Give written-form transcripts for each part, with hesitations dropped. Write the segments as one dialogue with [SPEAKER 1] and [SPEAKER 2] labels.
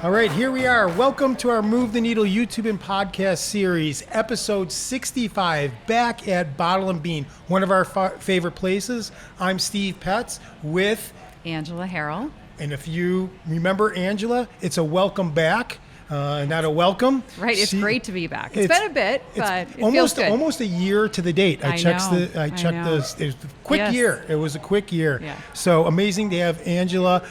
[SPEAKER 1] All right, here we are. Welcome to our Move the Needle YouTube and podcast series, episode 65, back at Bottle and Bean, one of our favorite places. I'm Steve Petz with
[SPEAKER 2] Angela Harrell.
[SPEAKER 1] And if you remember Angela, it's a welcome back. Not a welcome.
[SPEAKER 2] Right, it's great to be back. It's been a bit, but it feels good.
[SPEAKER 1] Almost a year to the date. I checked this. It was a quick year. It was a quick year.
[SPEAKER 2] Yeah.
[SPEAKER 1] So amazing to have Angela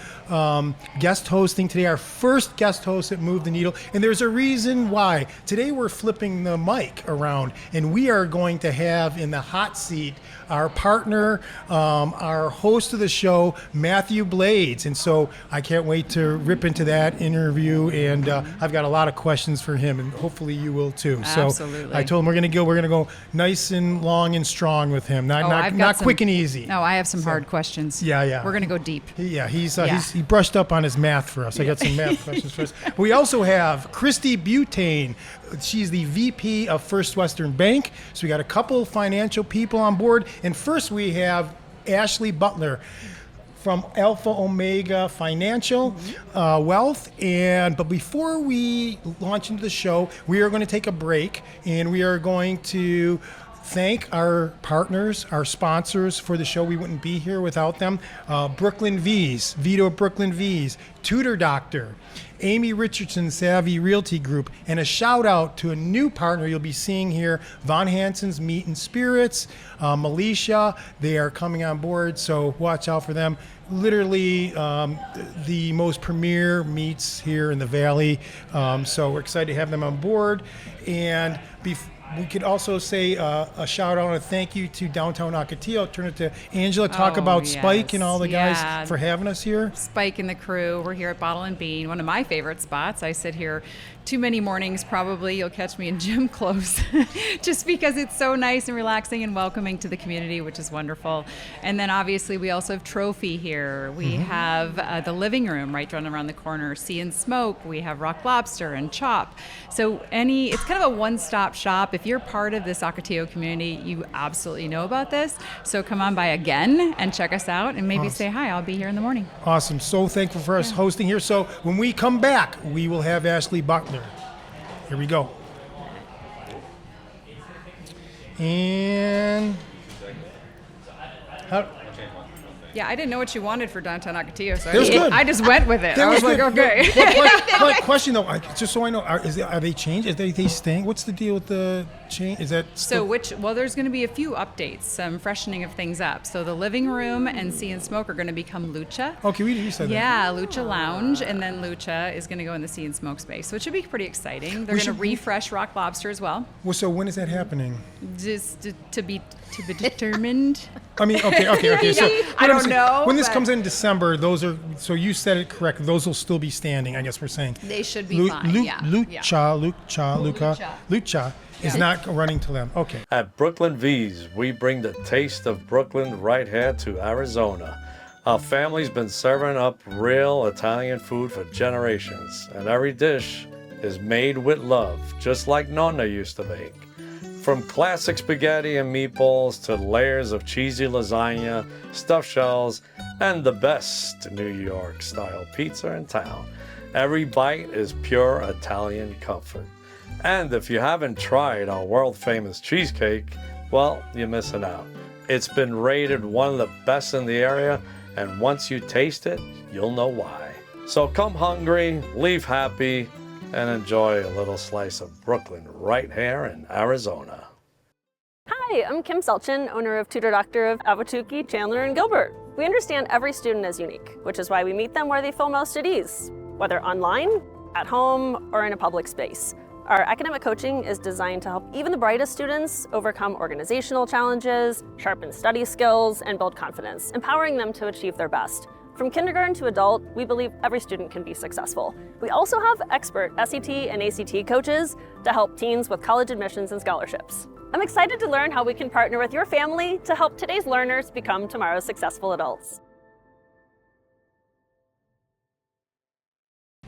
[SPEAKER 1] guest hosting today, our first guest host at Move the Needle. And there's a reason why. Today we're flipping the mic around, and we are going to have in the hot seat our partner, our host of the show, Mathew Blades. And so I can't wait to rip into that interview, and I've got a lot of questions for him, and hopefully you will too.
[SPEAKER 2] Absolutely.
[SPEAKER 1] So I told him we're going to go nice and long and strong with him, not quick and easy.
[SPEAKER 2] No, I have some hard questions.
[SPEAKER 1] Yeah.
[SPEAKER 2] We're going to go deep.
[SPEAKER 1] Yeah, he brushed up on his math for us. I got some math questions for us. We also have Christie Boutain. She's the VP of First Western Bank. So we got a couple financial people on board. And first we have Ashley Butler from Alpha Omega Financial Wealth. But before we launch into the show, we are going to take a break, and we are going to thank our partners, our sponsors for the show. We wouldn't be here without them. Brooklyn V's, Vito of Brooklyn V's, Tutor Doctor, Amy Richardson Savvy Realty Group, and a shout out to a new partner you'll be seeing here, Von Hansen's Meat and Spirits, Militia. They are coming on board, so watch out for them. Literally the most premier meats here in the Valley. So we're excited to have them on board. And we could also say a shout out and a thank you to Downtown Ocotillo. Turn it to Angela. Talk about Spike and all the guys for having us here.
[SPEAKER 2] Spike and the crew. We're here at Bottle and Bean, one of my favorite spots. I sit here too many mornings probably. You'll catch me in gym clothes just because it's so nice and relaxing and welcoming to the community, which is wonderful. And then obviously we also have Trophy here. We have the living room right around the corner, Sea and Smoke. We have Rock Lobster and Chop. So it's kind of a one-stop shop. If you're part of this Ocotillo community, you absolutely know about this. So come on by again and check us out and maybe say hi. I'll be here in the morning.
[SPEAKER 1] Awesome. So thankful for us hosting here. So when we come back, we will have Ashley Butler. Here we go. And
[SPEAKER 2] yeah, I didn't know what you wanted for Downtown Ocotillo, so
[SPEAKER 1] I
[SPEAKER 2] just went with it. I was like, okay.
[SPEAKER 1] But question though, just so I know, are they changed? Are they staying? What's the deal with the change? Is that
[SPEAKER 2] there's going to be a few updates, some freshening of things up. So the living room and Sea and Smoke are going to become Lucha.
[SPEAKER 1] Okay, you said that.
[SPEAKER 2] Yeah, Lucha Lounge, and then Lucha is going to go in the Sea and Smoke space. So it should be pretty exciting. They're going to refresh Rock Lobster as well.
[SPEAKER 1] Well, so when is that happening?
[SPEAKER 2] Just to be determined.
[SPEAKER 1] I mean, okay. So
[SPEAKER 2] I don't know.
[SPEAKER 1] When this comes in December, those are, so you said it correct, those will still be standing, I guess we're saying.
[SPEAKER 2] They should be fine,
[SPEAKER 1] Lucha is not running till then. Okay.
[SPEAKER 3] At Brooklyn V's, we bring the taste of Brooklyn right here to Arizona. Our family's been serving up real Italian food for generations, and every dish is made with love, just like Nonna used to make. From classic spaghetti and meatballs to layers of cheesy lasagna, stuffed shells, and the best New York-style pizza in town. Every bite is pure Italian comfort. And if you haven't tried our world-famous cheesecake, well, you're missing out. It's been rated one of the best in the area, and once you taste it, you'll know why. So come hungry, leave happy, and enjoy a little slice of Brooklyn right here in Arizona.
[SPEAKER 4] Hi, I'm Kim Selchin, owner of Tutor Doctor of Ahwatukee, Chandler, and Gilbert. We understand every student is unique, which is why we meet them where they feel most at ease, whether online, at home, or in a public space. Our academic coaching is designed to help even the brightest students overcome organizational challenges, sharpen study skills, and build confidence, empowering them to achieve their best. From kindergarten to adult, we believe every student can be successful. We also have expert SAT and ACT coaches to help teens with college admissions and scholarships. I'm excited to learn how we can partner with your family to help today's learners become tomorrow's successful adults.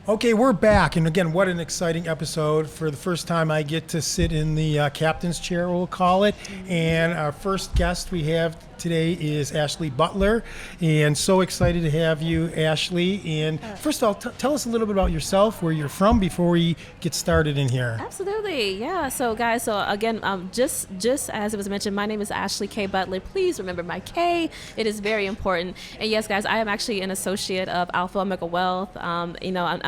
[SPEAKER 1] Okay, we're back. And again, what an exciting episode. For the first time, I get to sit in the captain's chair, we'll call it. And our first guest we have today is Ashley Butler. And so excited to have you, Ashley. And first of all, tell us a little bit about yourself, where you're from, before we get started in here.
[SPEAKER 5] Absolutely. Yeah. So guys, again, just as it was mentioned, my name is Ashley K. Butler. Please remember my K. It is very important. And yes, guys, I am actually an associate of Alpha Omega Wealth.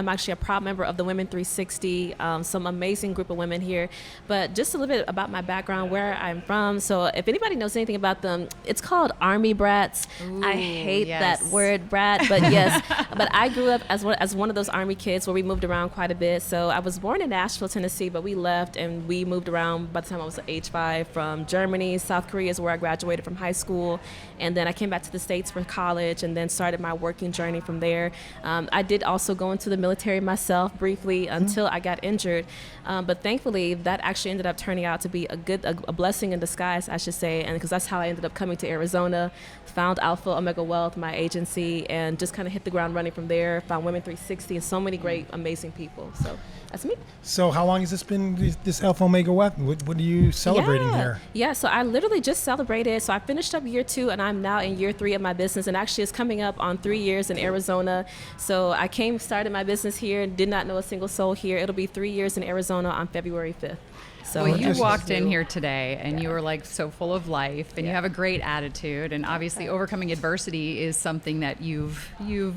[SPEAKER 5] I'm actually a proud member of the Women 360, some amazing group of women here. But just a little bit about my background, where I'm from. So if anybody knows anything about them, it's called Army Brats.
[SPEAKER 2] Ooh,
[SPEAKER 5] I hate
[SPEAKER 2] yes.
[SPEAKER 5] that word, brat, but yes. But I grew up as one of those Army kids where we moved around quite a bit. So I was born in Nashville, Tennessee, but we left and we moved around by the time I was age 5 from Germany. South Korea is where I graduated from high school. And then I came back to the States for college and then started my working journey from there. I did also go into the military myself briefly until I got injured. But thankfully, that actually ended up turning out to be a blessing in disguise, I should say. And because that's how I ended up coming to Arizona, found Alpha Omega Wealth, my agency, and just kind of hit the ground running from there. Found Women 360 and so many great, amazing people. So that's me.
[SPEAKER 1] So how long has this been, this Alpha Omega Wealth? What are you celebrating here?
[SPEAKER 5] Yeah, so I literally just celebrated. So I finished up year 2 and I'm now in year 3 of my business, and actually it's coming up on 3 years in Arizona. So I started my business here and did not know a single soul here. It'll be 3 years in Arizona on February 5th. So
[SPEAKER 2] well, you walked in here today and you were like so full of life, and you have a great attitude, and obviously overcoming adversity is something that you've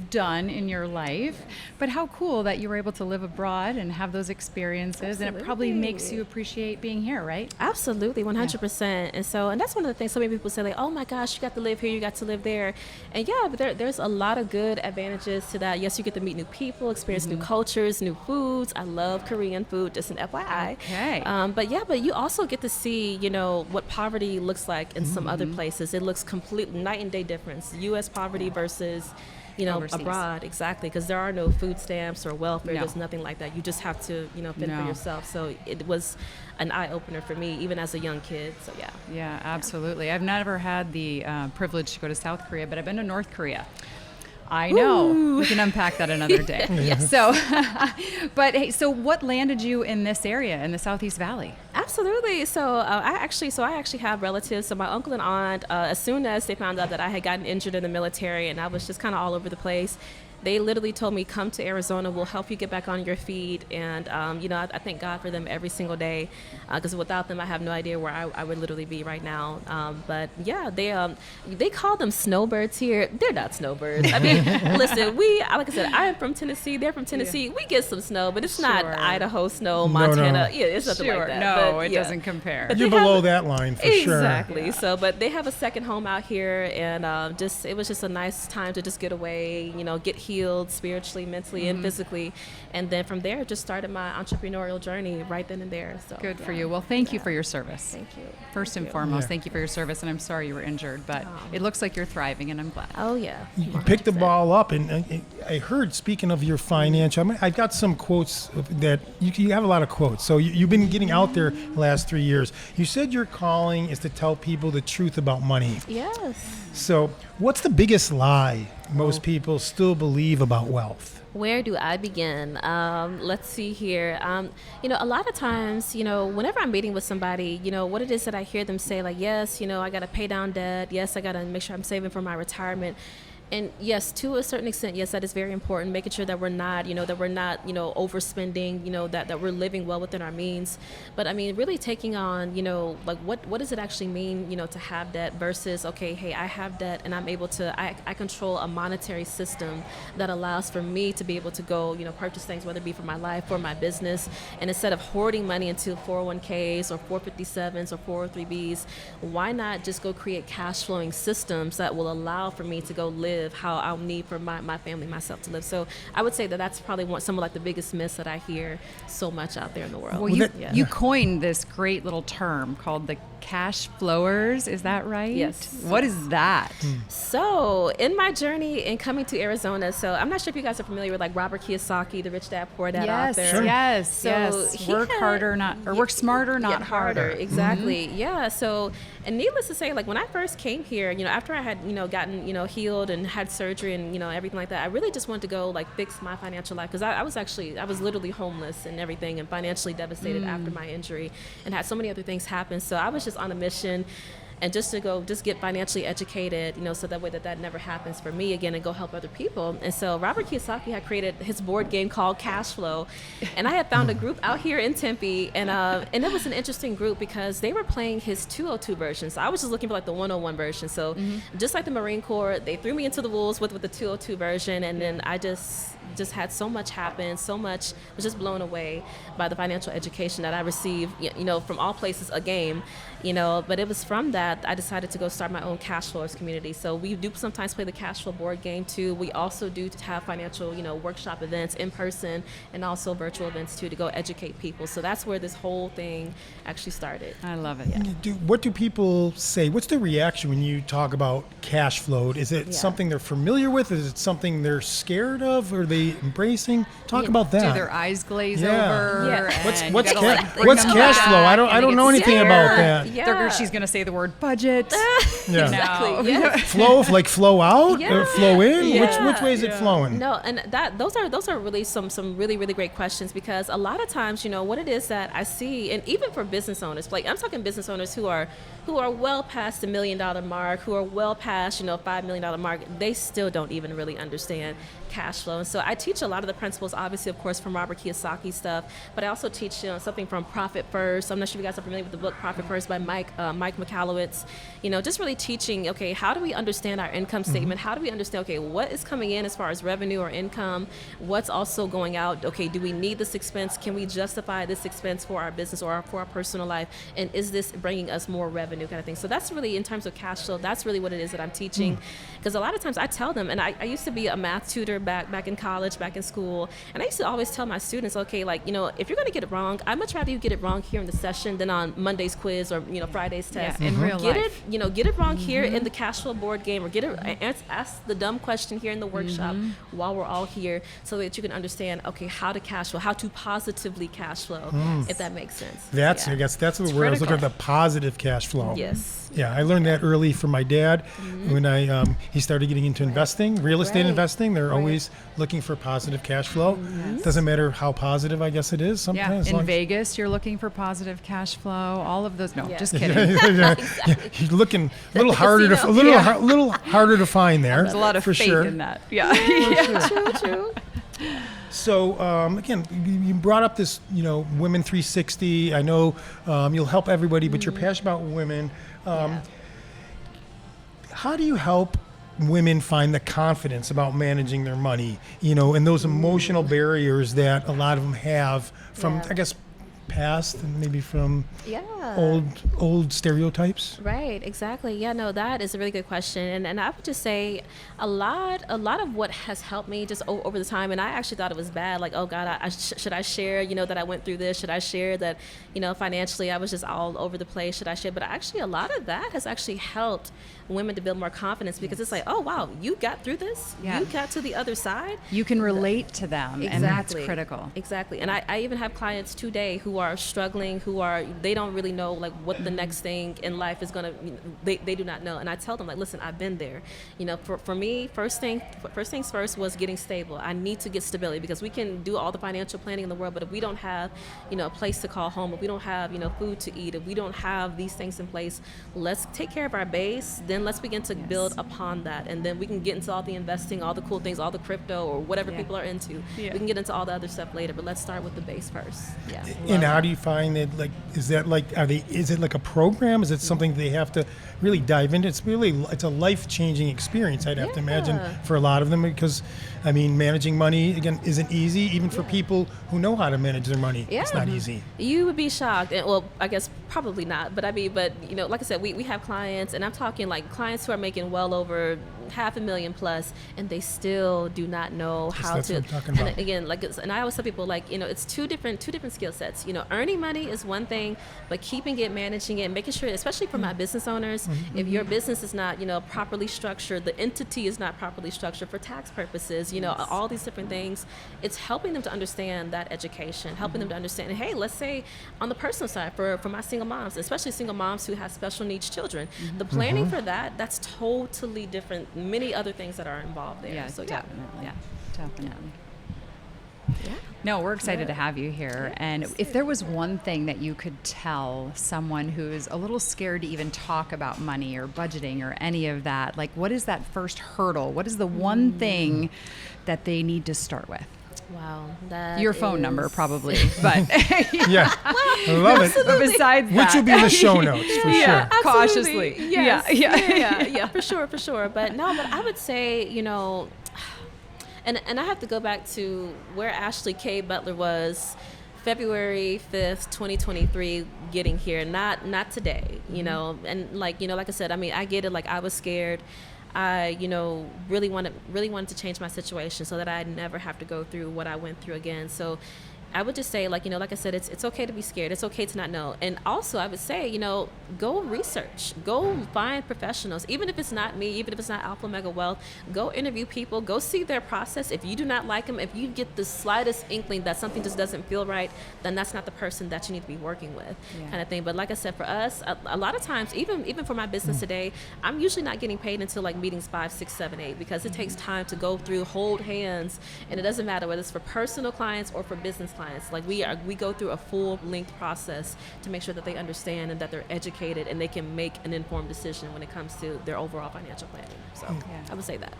[SPEAKER 2] done in your life. But how cool that you were able to live abroad and have those experiences.
[SPEAKER 5] Absolutely.
[SPEAKER 2] And it probably makes you appreciate being here, right?
[SPEAKER 5] Absolutely, 100%. And that's one of the things so many people say, like, oh my gosh, you got to live here, you got to live there. And yeah, but there's a lot of good advantages to that. Yes, you get to meet new people, experience new cultures, new foods. I love Korean food, just an FYI.
[SPEAKER 2] Okay.
[SPEAKER 5] But you also get to see, what poverty looks like in some other places. It looks completely night and day difference. U.S. poverty versus,
[SPEAKER 2] Overseas.
[SPEAKER 5] abroad. Exactly. Because there are no food stamps or welfare.
[SPEAKER 2] No.
[SPEAKER 5] There's nothing like that. You just have to, fend for yourself. So it was an eye opener for me, even as a young kid. So yeah.
[SPEAKER 2] Yeah, absolutely. I've never had the privilege to go to South Korea, but I've been to North Korea. I know.
[SPEAKER 5] Ooh.
[SPEAKER 2] We can unpack that another day.
[SPEAKER 5] Yes.
[SPEAKER 2] So, but hey, so what landed you in this area, in the Southeast Valley?
[SPEAKER 5] Absolutely. So I actually have relatives. So my uncle and aunt, as soon as they found out that I had gotten injured in the military and I was just kind of all over the place, they literally told me, come to Arizona, we'll help you get back on your feet. And, I thank God for them every single day, because without them, I have no idea where I would literally be right now. But yeah, they call them snowbirds here. They're not snowbirds. I mean, listen, like I said, I am from Tennessee. They're from Tennessee. Yeah. We get some snow, but it's not Idaho snow, Montana. No. Yeah, it's nothing like that.
[SPEAKER 2] No,
[SPEAKER 5] but,
[SPEAKER 2] it doesn't compare.
[SPEAKER 1] You're below that line for sure.
[SPEAKER 5] Exactly. Yeah. So, but they have a second home out here, and it was just a nice time to just get away, get healed spiritually, mentally, and physically. And then from there, just started my entrepreneurial journey right then and there. So
[SPEAKER 2] good for you. Well, thank you for your service.
[SPEAKER 5] Thank you.
[SPEAKER 2] First and foremost, thank you for your service. And I'm sorry you were injured, but it looks like you're thriving, and I'm glad.
[SPEAKER 5] Oh, yeah.
[SPEAKER 1] You picked the ball up, and I heard, speaking of your financial, I've got some quotes that you have a lot of quotes. So you've been getting out there the last 3 years. You said your calling is to tell people the truth about money.
[SPEAKER 5] Yes.
[SPEAKER 1] So what's the biggest lie most people still believe about wealth?
[SPEAKER 5] Where do I begin? Let's see here. A lot of times, whenever I'm meeting with somebody, what it is that I hear them say, like, yes, I got to pay down debt. Yes, I got to make sure I'm saving for my retirement. And yes, to a certain extent, yes, that is very important, making sure that we're not, overspending, that we're living well within our means. But I mean, really taking on, like what does it actually mean, to have debt versus, okay, hey, I have debt and I'm able to, I control a monetary system that allows for me to be able to go, purchase things, whether it be for my life or my business. And instead of hoarding money into 401ks or 457s or 403bs, why not just go create cash flowing systems that will allow for me to go live how I'll need for my family, myself to live. So I would say that's probably some of like the biggest myths that I hear so much out there in the world.
[SPEAKER 2] Well, you coined this great little term called the cash flowers. Is that right?
[SPEAKER 5] Yes.
[SPEAKER 2] What is that?
[SPEAKER 5] So in my journey in coming to Arizona, so I'm not sure if you guys are familiar with like Robert Kiyosaki, the Rich Dad Poor Dad
[SPEAKER 2] Yes,
[SPEAKER 5] author.
[SPEAKER 2] yes,
[SPEAKER 5] So
[SPEAKER 2] yes.
[SPEAKER 5] he
[SPEAKER 2] Work
[SPEAKER 5] had-
[SPEAKER 2] harder, work smarter, not harder.
[SPEAKER 5] Exactly. Yeah. So, and needless to say, like when I first came here, after I had, gotten, healed and had surgery and, everything like that, I really just wanted to go like fix my financial life. Cause I was literally homeless and everything and financially devastated after my injury and had so many other things happen. So I was just on a mission and just to get financially educated, so that way that never happens for me again and go help other people. And so Robert Kiyosaki had created his board game called Cashflow. And I had found a group out here in Tempe and it was an interesting group because they were playing his 202 version. So I was just looking for like the 101 version. So just like the Marine Corps, they threw me into the wolves with the 202 version. And then I just had so much happen, was just blown away by the financial education that I received, from all places, a game, but it was from that I decided to go start my own Cash Flowers community. So we do sometimes play the Cash Flow board game too. We also do have financial, workshop events in person and also virtual events too to go educate people. So that's where this whole thing actually started.
[SPEAKER 2] I love it.
[SPEAKER 1] What do people say? What's the reaction when you talk about cash flow? Is it something they're familiar with? Is it something they're scared of? Are they embracing? Talk about that.
[SPEAKER 2] Do their eyes glaze over?
[SPEAKER 5] Yeah.
[SPEAKER 2] and
[SPEAKER 1] What's
[SPEAKER 2] you gotta,
[SPEAKER 1] ca-
[SPEAKER 2] like, bring
[SPEAKER 1] what's
[SPEAKER 2] them
[SPEAKER 1] cash
[SPEAKER 2] back,
[SPEAKER 1] flow? I
[SPEAKER 2] and
[SPEAKER 1] don't
[SPEAKER 2] they
[SPEAKER 1] know
[SPEAKER 2] get
[SPEAKER 1] anything about
[SPEAKER 2] scared.
[SPEAKER 1] that.
[SPEAKER 5] Yeah.
[SPEAKER 2] She's going to say the word budget.
[SPEAKER 1] Yeah.
[SPEAKER 5] Exactly.
[SPEAKER 2] No.
[SPEAKER 5] Yes.
[SPEAKER 1] Flow, like flow out
[SPEAKER 5] Yeah.
[SPEAKER 1] or flow in?
[SPEAKER 5] Yeah.
[SPEAKER 1] Which way is it flowing?
[SPEAKER 5] No, and those are really some really really great questions because a lot of times what it is that I see, and even for business owners, like I'm talking business owners who are well past the $1 million mark, who are well past $5 million mark, they still don't even really understand cash flow. And so I teach a lot of the principles, obviously, of course, from Robert Kiyosaki stuff, but I also teach something from Profit First. I'm not sure if you guys are familiar with the book Profit First by Mike Michalowicz. Just really teaching, okay, how do we understand our income statement? How do we understand, okay, what is coming in as far as revenue or income? What's also going out? Okay, do we need this expense? Can we justify this expense for our business or for our personal life? And is this bringing us more revenue kind of thing? So that's really, in terms of cash flow, that's really what it is that I'm teaching. Because a lot of times I tell them, and I used to be a math tutor back in college, back in school, and I used to always tell my students, okay, like, if you're going to get it wrong, I'd much rather you get it wrong here in the session than on Monday's quiz or, Friday's test.
[SPEAKER 2] Yeah, in real life.
[SPEAKER 5] Get it wrong here in the cash flow board game, or ask the dumb question here in the workshop while we're all here, so that you can understand, okay, how to cash flow, how to positively cash flow, if that makes sense.
[SPEAKER 1] I guess that's the word I was looking at, the positive cash flow.
[SPEAKER 5] Yes.
[SPEAKER 1] Yeah, I learned that early from my dad when he started getting into investing, real estate investing. They're always looking for positive cash flow. Doesn't matter how positive, I guess it is sometimes.
[SPEAKER 2] In Vegas, you're looking for positive cash flow. All of those. No, just kidding.
[SPEAKER 1] You're looking a little harder little harder to find there.
[SPEAKER 2] There's a lot of
[SPEAKER 1] for
[SPEAKER 2] faith
[SPEAKER 1] sure.
[SPEAKER 2] in that. Yeah.
[SPEAKER 5] True.
[SPEAKER 1] So again, you brought up this, Women 360. I know you'll help everybody, but you're passionate about women. How do you help women find the confidence about managing their money, and those emotional barriers that a lot of them have from, I guess, past and maybe from old stereotypes?
[SPEAKER 5] Right, exactly. Yeah, no, that is a really good question. And I would just say a lot of what has helped me just over the time, and I actually thought it was bad, like, oh God, should I share, that I went through this? Should I share that, financially I was just all over the place? Should I share? But actually a lot of that has actually helped women to build more confidence, because it's like, oh wow, you got through this?
[SPEAKER 2] Yeah.
[SPEAKER 5] You got to the other side?
[SPEAKER 2] You can relate to them, and that's critical.
[SPEAKER 5] Exactly. And I even have clients today who are struggling, they don't really know like what the next thing in life is gonna, they do not know. And I tell them, like, listen, I've been there. For me, first things first was getting stable. I need to get stability, because we can do all the financial planning in the world, but if we don't have, a place to call home, if we don't have, food to eat, if we don't have these things in place, let's take care of our base, then let's begin to build upon that. And then we can get into all the investing, all the cool things, all the crypto or whatever people are into. We can get into all the other stuff later, but let's start with the base first. Yeah.
[SPEAKER 1] And how do you find that, like, is it like a program? Is it something they have to really dive into? It's a life-changing experience, I'd have to imagine, for a lot of them, because managing money, again, isn't easy, even for people who know how to manage their money. It's not easy.
[SPEAKER 5] You would be shocked. And, well, I guess probably not, but like I said, we have clients, and I'm talking like clients who are making well over $500,000 plus, and they still do not know how
[SPEAKER 1] that's
[SPEAKER 5] to.
[SPEAKER 1] what I'm talking about.
[SPEAKER 5] And again, and I always tell people, like, it's two different skill sets. earning money is one thing, but keeping it, managing it, making sure, especially for my business owners, if your business is not, properly structured, the entity is not properly structured for tax purposes, all these different things, it's helping them to understand that education, helping them to understand, hey, let's say on the personal side, for my single moms, especially single moms who have special needs children, the planning for that's totally different, many other things that are involved there.
[SPEAKER 2] Yeah,
[SPEAKER 5] So
[SPEAKER 2] definitely. Definitely. Yeah. No, we're excited to have you here. And if there was one thing that you could tell someone who is a little scared to even talk about money or budgeting or any of that, like what is that first hurdle? What is the one thing that they need to start with?
[SPEAKER 5] Wow,
[SPEAKER 2] your phone number probably, but
[SPEAKER 1] Yeah, I love it.
[SPEAKER 2] but besides that,
[SPEAKER 1] Which will be in the show notes for sure.
[SPEAKER 2] Cautiously.
[SPEAKER 5] Yes.
[SPEAKER 2] Yeah.
[SPEAKER 5] for sure. But I would say, and I have to go back to where Ashley K. Butler was February 5th, 2023, getting here, not today, and like I said, I get it, like I was scared. I, really wanted to change my situation so that I never have to go through what I went through again. So I would just say, like I said, it's okay to be scared. It's okay to not know. And also I would say, go research, go find professionals, even if it's not me, even if it's not Alpha Mega Wealth, go interview people, go see their process. If you do not like them, if you get the slightest inkling that something just doesn't feel right, then that's not the person that you need to be working with, kind of thing. But like I said, for us, a lot of times, even for my business today, I'm usually not getting paid until like meetings 5, 6, 7, 8, because it takes time to go through, hold hands, and it doesn't matter whether it's for personal clients or for business clients. Like we go through a full length process to make sure that they understand and that they're educated and they can make an informed decision when it comes to their overall financial planning. So I would say that.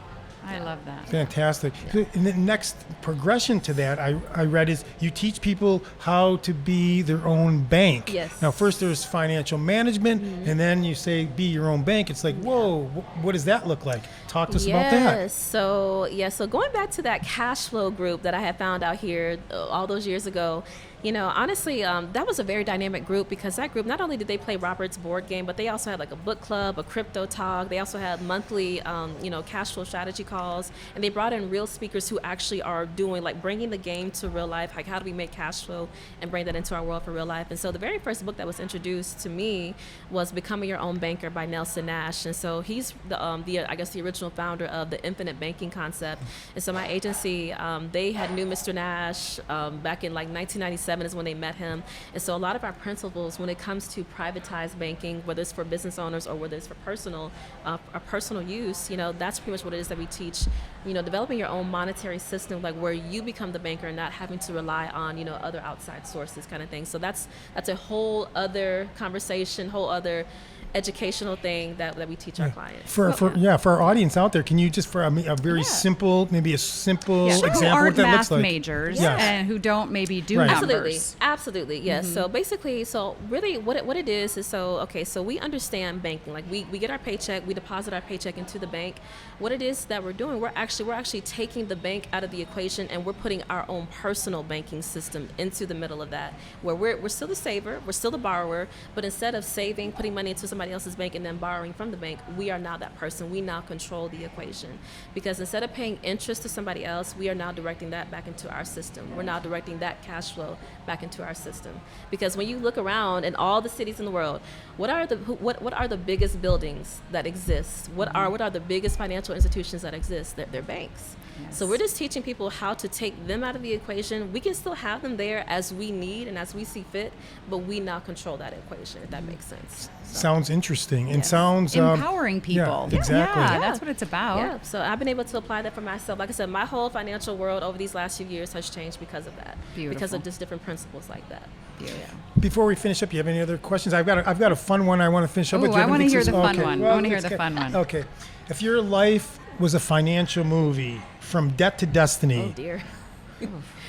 [SPEAKER 2] I love that.
[SPEAKER 1] Fantastic. And the next progression to that I read is you teach people how to be their own bank.
[SPEAKER 5] Yes.
[SPEAKER 1] Now, first there's financial management, and then you say be your own bank. It's like, whoa, what does that look like? Talk to us about that.
[SPEAKER 5] So going back to that Cashflow group that I had found out here all those years ago, honestly, that was a very dynamic group, because that group, not only did they play Robert's board game, but they also had like a book club, a crypto talk. They also had monthly, cash flow strategy calls, and they brought in real speakers who actually are doing, like, bringing the game to real life. Like, how do we make cash flow and bring that into our world for real life? And so the very first book that was introduced to me was Becoming Your Own Banker by Nelson Nash. And so he's the original founder of the infinite banking concept. And so my agency, they had knew Mr. Nash back in like 1997 is when they met him. And so a lot of our principles when it comes to privatized banking, whether it's for business owners or whether it's for personal use, that's pretty much what it is that we teach. Developing your own monetary system, like where you become the banker and not having to rely on, other outside sources, kind of thing. So that's a whole other conversation, whole other educational thing that we teach our clients.
[SPEAKER 1] For our audience out there, can you just, for a very simple, maybe a simple example
[SPEAKER 2] who aren't
[SPEAKER 1] what that
[SPEAKER 2] math
[SPEAKER 1] looks like?
[SPEAKER 2] majors
[SPEAKER 1] Yes.
[SPEAKER 2] and who don't maybe do numbers.
[SPEAKER 5] Absolutely, yes. So basically, really what it is so we understand banking. Like we get our paycheck, we deposit our paycheck into the bank. What it is that we're doing, we're actually taking the bank out of the equation, and we're putting our own personal banking system into the middle of that, where we're still the saver, we're still the borrower, but instead of saving, putting money into somebody else's bank and then borrowing from the bank, we are now that person. We now control the equation, because instead of paying interest to somebody else, we are now directing that back into our system. We're now directing that cash flow back into our system. Because when you look around in all the cities in the world, what are the biggest buildings that exist? What are the biggest financial institutions that exist? They're banks. Yes. So we're just teaching people how to take them out of the equation. We can still have them there as we need and as we see fit, but we now control that equation, if that makes sense.
[SPEAKER 1] Sounds interesting and sounds
[SPEAKER 2] empowering people.
[SPEAKER 1] Yeah, exactly.
[SPEAKER 2] Yeah, that's what it's about.
[SPEAKER 5] Yeah. So I've been able to apply that for myself. Like I said, my whole financial world over these last few years has changed because of that.
[SPEAKER 2] Beautiful.
[SPEAKER 5] Because of just different principles like that.
[SPEAKER 2] Beautiful.
[SPEAKER 1] Before we finish up, you have any other questions? I've got a fun one I want to finish up with.
[SPEAKER 2] I want to hear the fun
[SPEAKER 1] one.
[SPEAKER 2] one. I want to hear the fun one.
[SPEAKER 1] Okay. If your life was a financial movie, From Debt to Destiny,
[SPEAKER 5] Oh dear.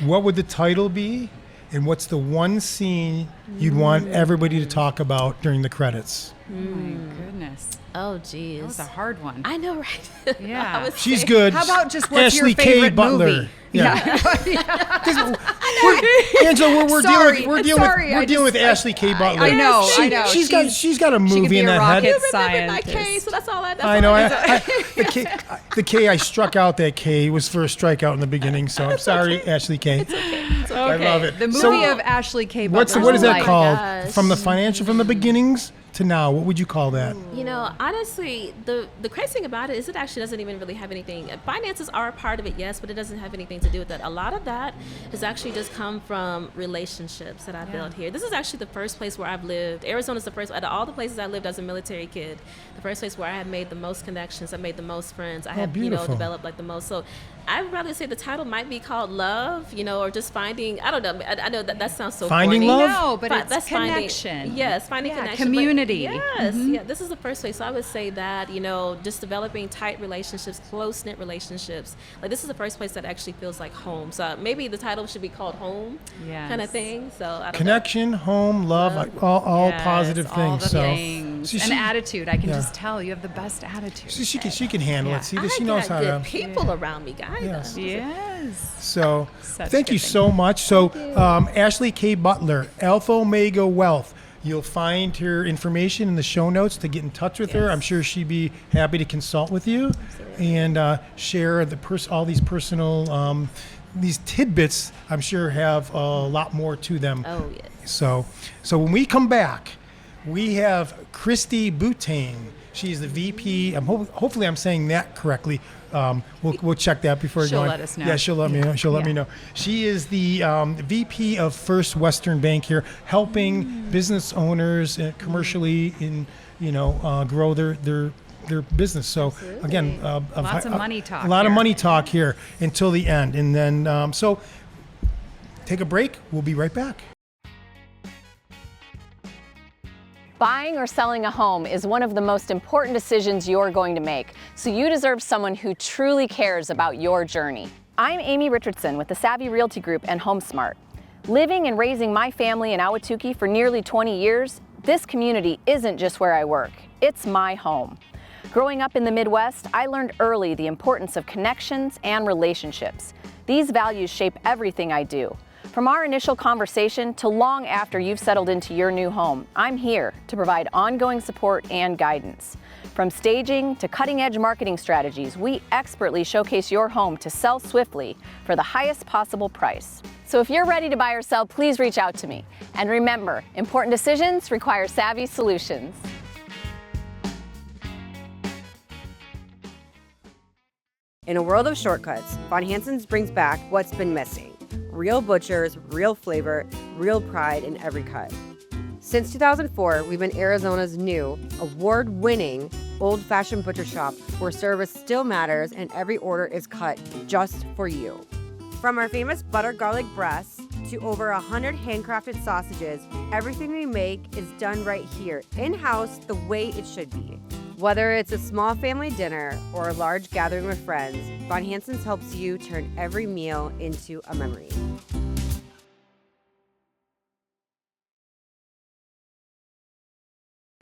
[SPEAKER 1] what would the title be? And what's the one scene you'd want everybody to talk about during the credits?
[SPEAKER 2] Oh my goodness.
[SPEAKER 5] Oh geez.
[SPEAKER 2] That was a hard one.
[SPEAKER 5] I know, right?
[SPEAKER 2] Yeah.
[SPEAKER 1] She's good.
[SPEAKER 2] How about just what's
[SPEAKER 1] Ashley
[SPEAKER 2] your favorite
[SPEAKER 1] K. Butler.
[SPEAKER 2] movie?
[SPEAKER 1] Yeah. Angela, we're dealing with Ashley K. Butler.
[SPEAKER 2] I know.
[SPEAKER 1] She's got a
[SPEAKER 2] She could
[SPEAKER 1] movie
[SPEAKER 2] be
[SPEAKER 1] in
[SPEAKER 2] a
[SPEAKER 1] that
[SPEAKER 2] rocket
[SPEAKER 1] head.
[SPEAKER 2] scientist.
[SPEAKER 5] K, so that's all I. That's
[SPEAKER 1] I
[SPEAKER 5] all
[SPEAKER 1] know.
[SPEAKER 5] I
[SPEAKER 1] The K, I struck out that K. It was for a strikeout in the beginning, so I'm sorry, Ashley K. I love it.
[SPEAKER 2] The movie of Ashley K. Butler.
[SPEAKER 1] What is that
[SPEAKER 2] life.
[SPEAKER 1] called?
[SPEAKER 5] gosh.
[SPEAKER 1] From the beginnings to now, what would you call that?
[SPEAKER 5] You know, honestly, the crazy thing about it is it actually doesn't even really have anything. Finances are a part of it, yes, but it doesn't have anything to do with that. A lot of that has actually just come from relationships that I built here. This is actually the first place where I've lived. Arizona's the first, out of all the places I lived as a military kid, the first place where I have made the most connections, I made the most friends, I have, developed like the most. So I would rather say the title might be called Love, or just finding, I don't know, I know that sounds so
[SPEAKER 1] Finding
[SPEAKER 5] corny.
[SPEAKER 1] love?
[SPEAKER 2] No, but it's
[SPEAKER 5] That's
[SPEAKER 2] connection.
[SPEAKER 5] finding connection.
[SPEAKER 2] Community.
[SPEAKER 5] Yes, yeah, this is the first place. So I would say that, just developing tight relationships, close-knit relationships. Like, this is the first place that actually feels like home. So maybe the title should be called Home, kind of thing. So I don't
[SPEAKER 1] Connection, home, love, all
[SPEAKER 2] Yes,
[SPEAKER 1] positive
[SPEAKER 2] all
[SPEAKER 1] things.
[SPEAKER 2] the
[SPEAKER 1] So
[SPEAKER 2] things.
[SPEAKER 1] she-
[SPEAKER 2] And attitude. I can
[SPEAKER 1] yeah.
[SPEAKER 2] just tell you have the best attitude.
[SPEAKER 1] she can handle it. See,
[SPEAKER 5] know.
[SPEAKER 1] she
[SPEAKER 5] I
[SPEAKER 1] knows
[SPEAKER 5] got
[SPEAKER 1] how
[SPEAKER 5] good
[SPEAKER 1] to.
[SPEAKER 5] people around me, guys.
[SPEAKER 1] Yes.
[SPEAKER 2] Yes.
[SPEAKER 1] So
[SPEAKER 2] Such
[SPEAKER 1] thank
[SPEAKER 2] good
[SPEAKER 1] you
[SPEAKER 2] thing.
[SPEAKER 1] so much. So Ashley K. Butler, Alpha Omega Wealth. You'll find her information in the show notes to get in touch with her. I'm sure she'd be happy to consult with you and share all these personal these tidbits. I'm sure have a lot more to them.
[SPEAKER 5] Oh, yes.
[SPEAKER 1] So when we come back, we have Christie Boutain. She's the VP. Hopefully I'm saying that correctly. We'll check that before
[SPEAKER 2] She'll
[SPEAKER 1] going.
[SPEAKER 2] let us know.
[SPEAKER 1] Yeah, she'll let me know. She'll let me
[SPEAKER 2] Yeah.
[SPEAKER 1] know. She is the VP of First Western Bank here, helping business owners commercially grow their business. So again,
[SPEAKER 2] Lots of money talk
[SPEAKER 1] A lot of
[SPEAKER 2] here.
[SPEAKER 1] money talk here until the end, and then so take a break. We'll be right back.
[SPEAKER 6] Buying or selling a home is one of the most important decisions you're going to make, so you deserve someone who truly cares about your journey. I'm Amy Richardson with the Savvy Realty Group and HomeSmart. Living and raising my family in Ahwatukee for nearly 20 years, this community isn't just where I work, it's my home. Growing up in the Midwest, I learned early the importance of connections and relationships. These values shape everything I do. From our initial conversation to long after you've settled into your new home, I'm here to provide ongoing support and guidance. From staging to cutting-edge marketing strategies, we expertly showcase your home to sell swiftly for the highest possible price. So if you're ready to buy or sell, please reach out to me. And remember, important decisions require savvy solutions.
[SPEAKER 7] In a world of shortcuts, Von Hansen's brings back what's been missing. Real butchers, real flavor, real pride in every cut. Since 2004, we've been Arizona's new, award-winning, old-fashioned butcher shop where service still matters and every order is cut just for you. From our famous butter garlic breasts to over 100 handcrafted sausages, everything we make is done right here, in-house, the way it should be. Whether it's a small family dinner or a large gathering with friends, Von Hansen's helps you turn every meal into a memory.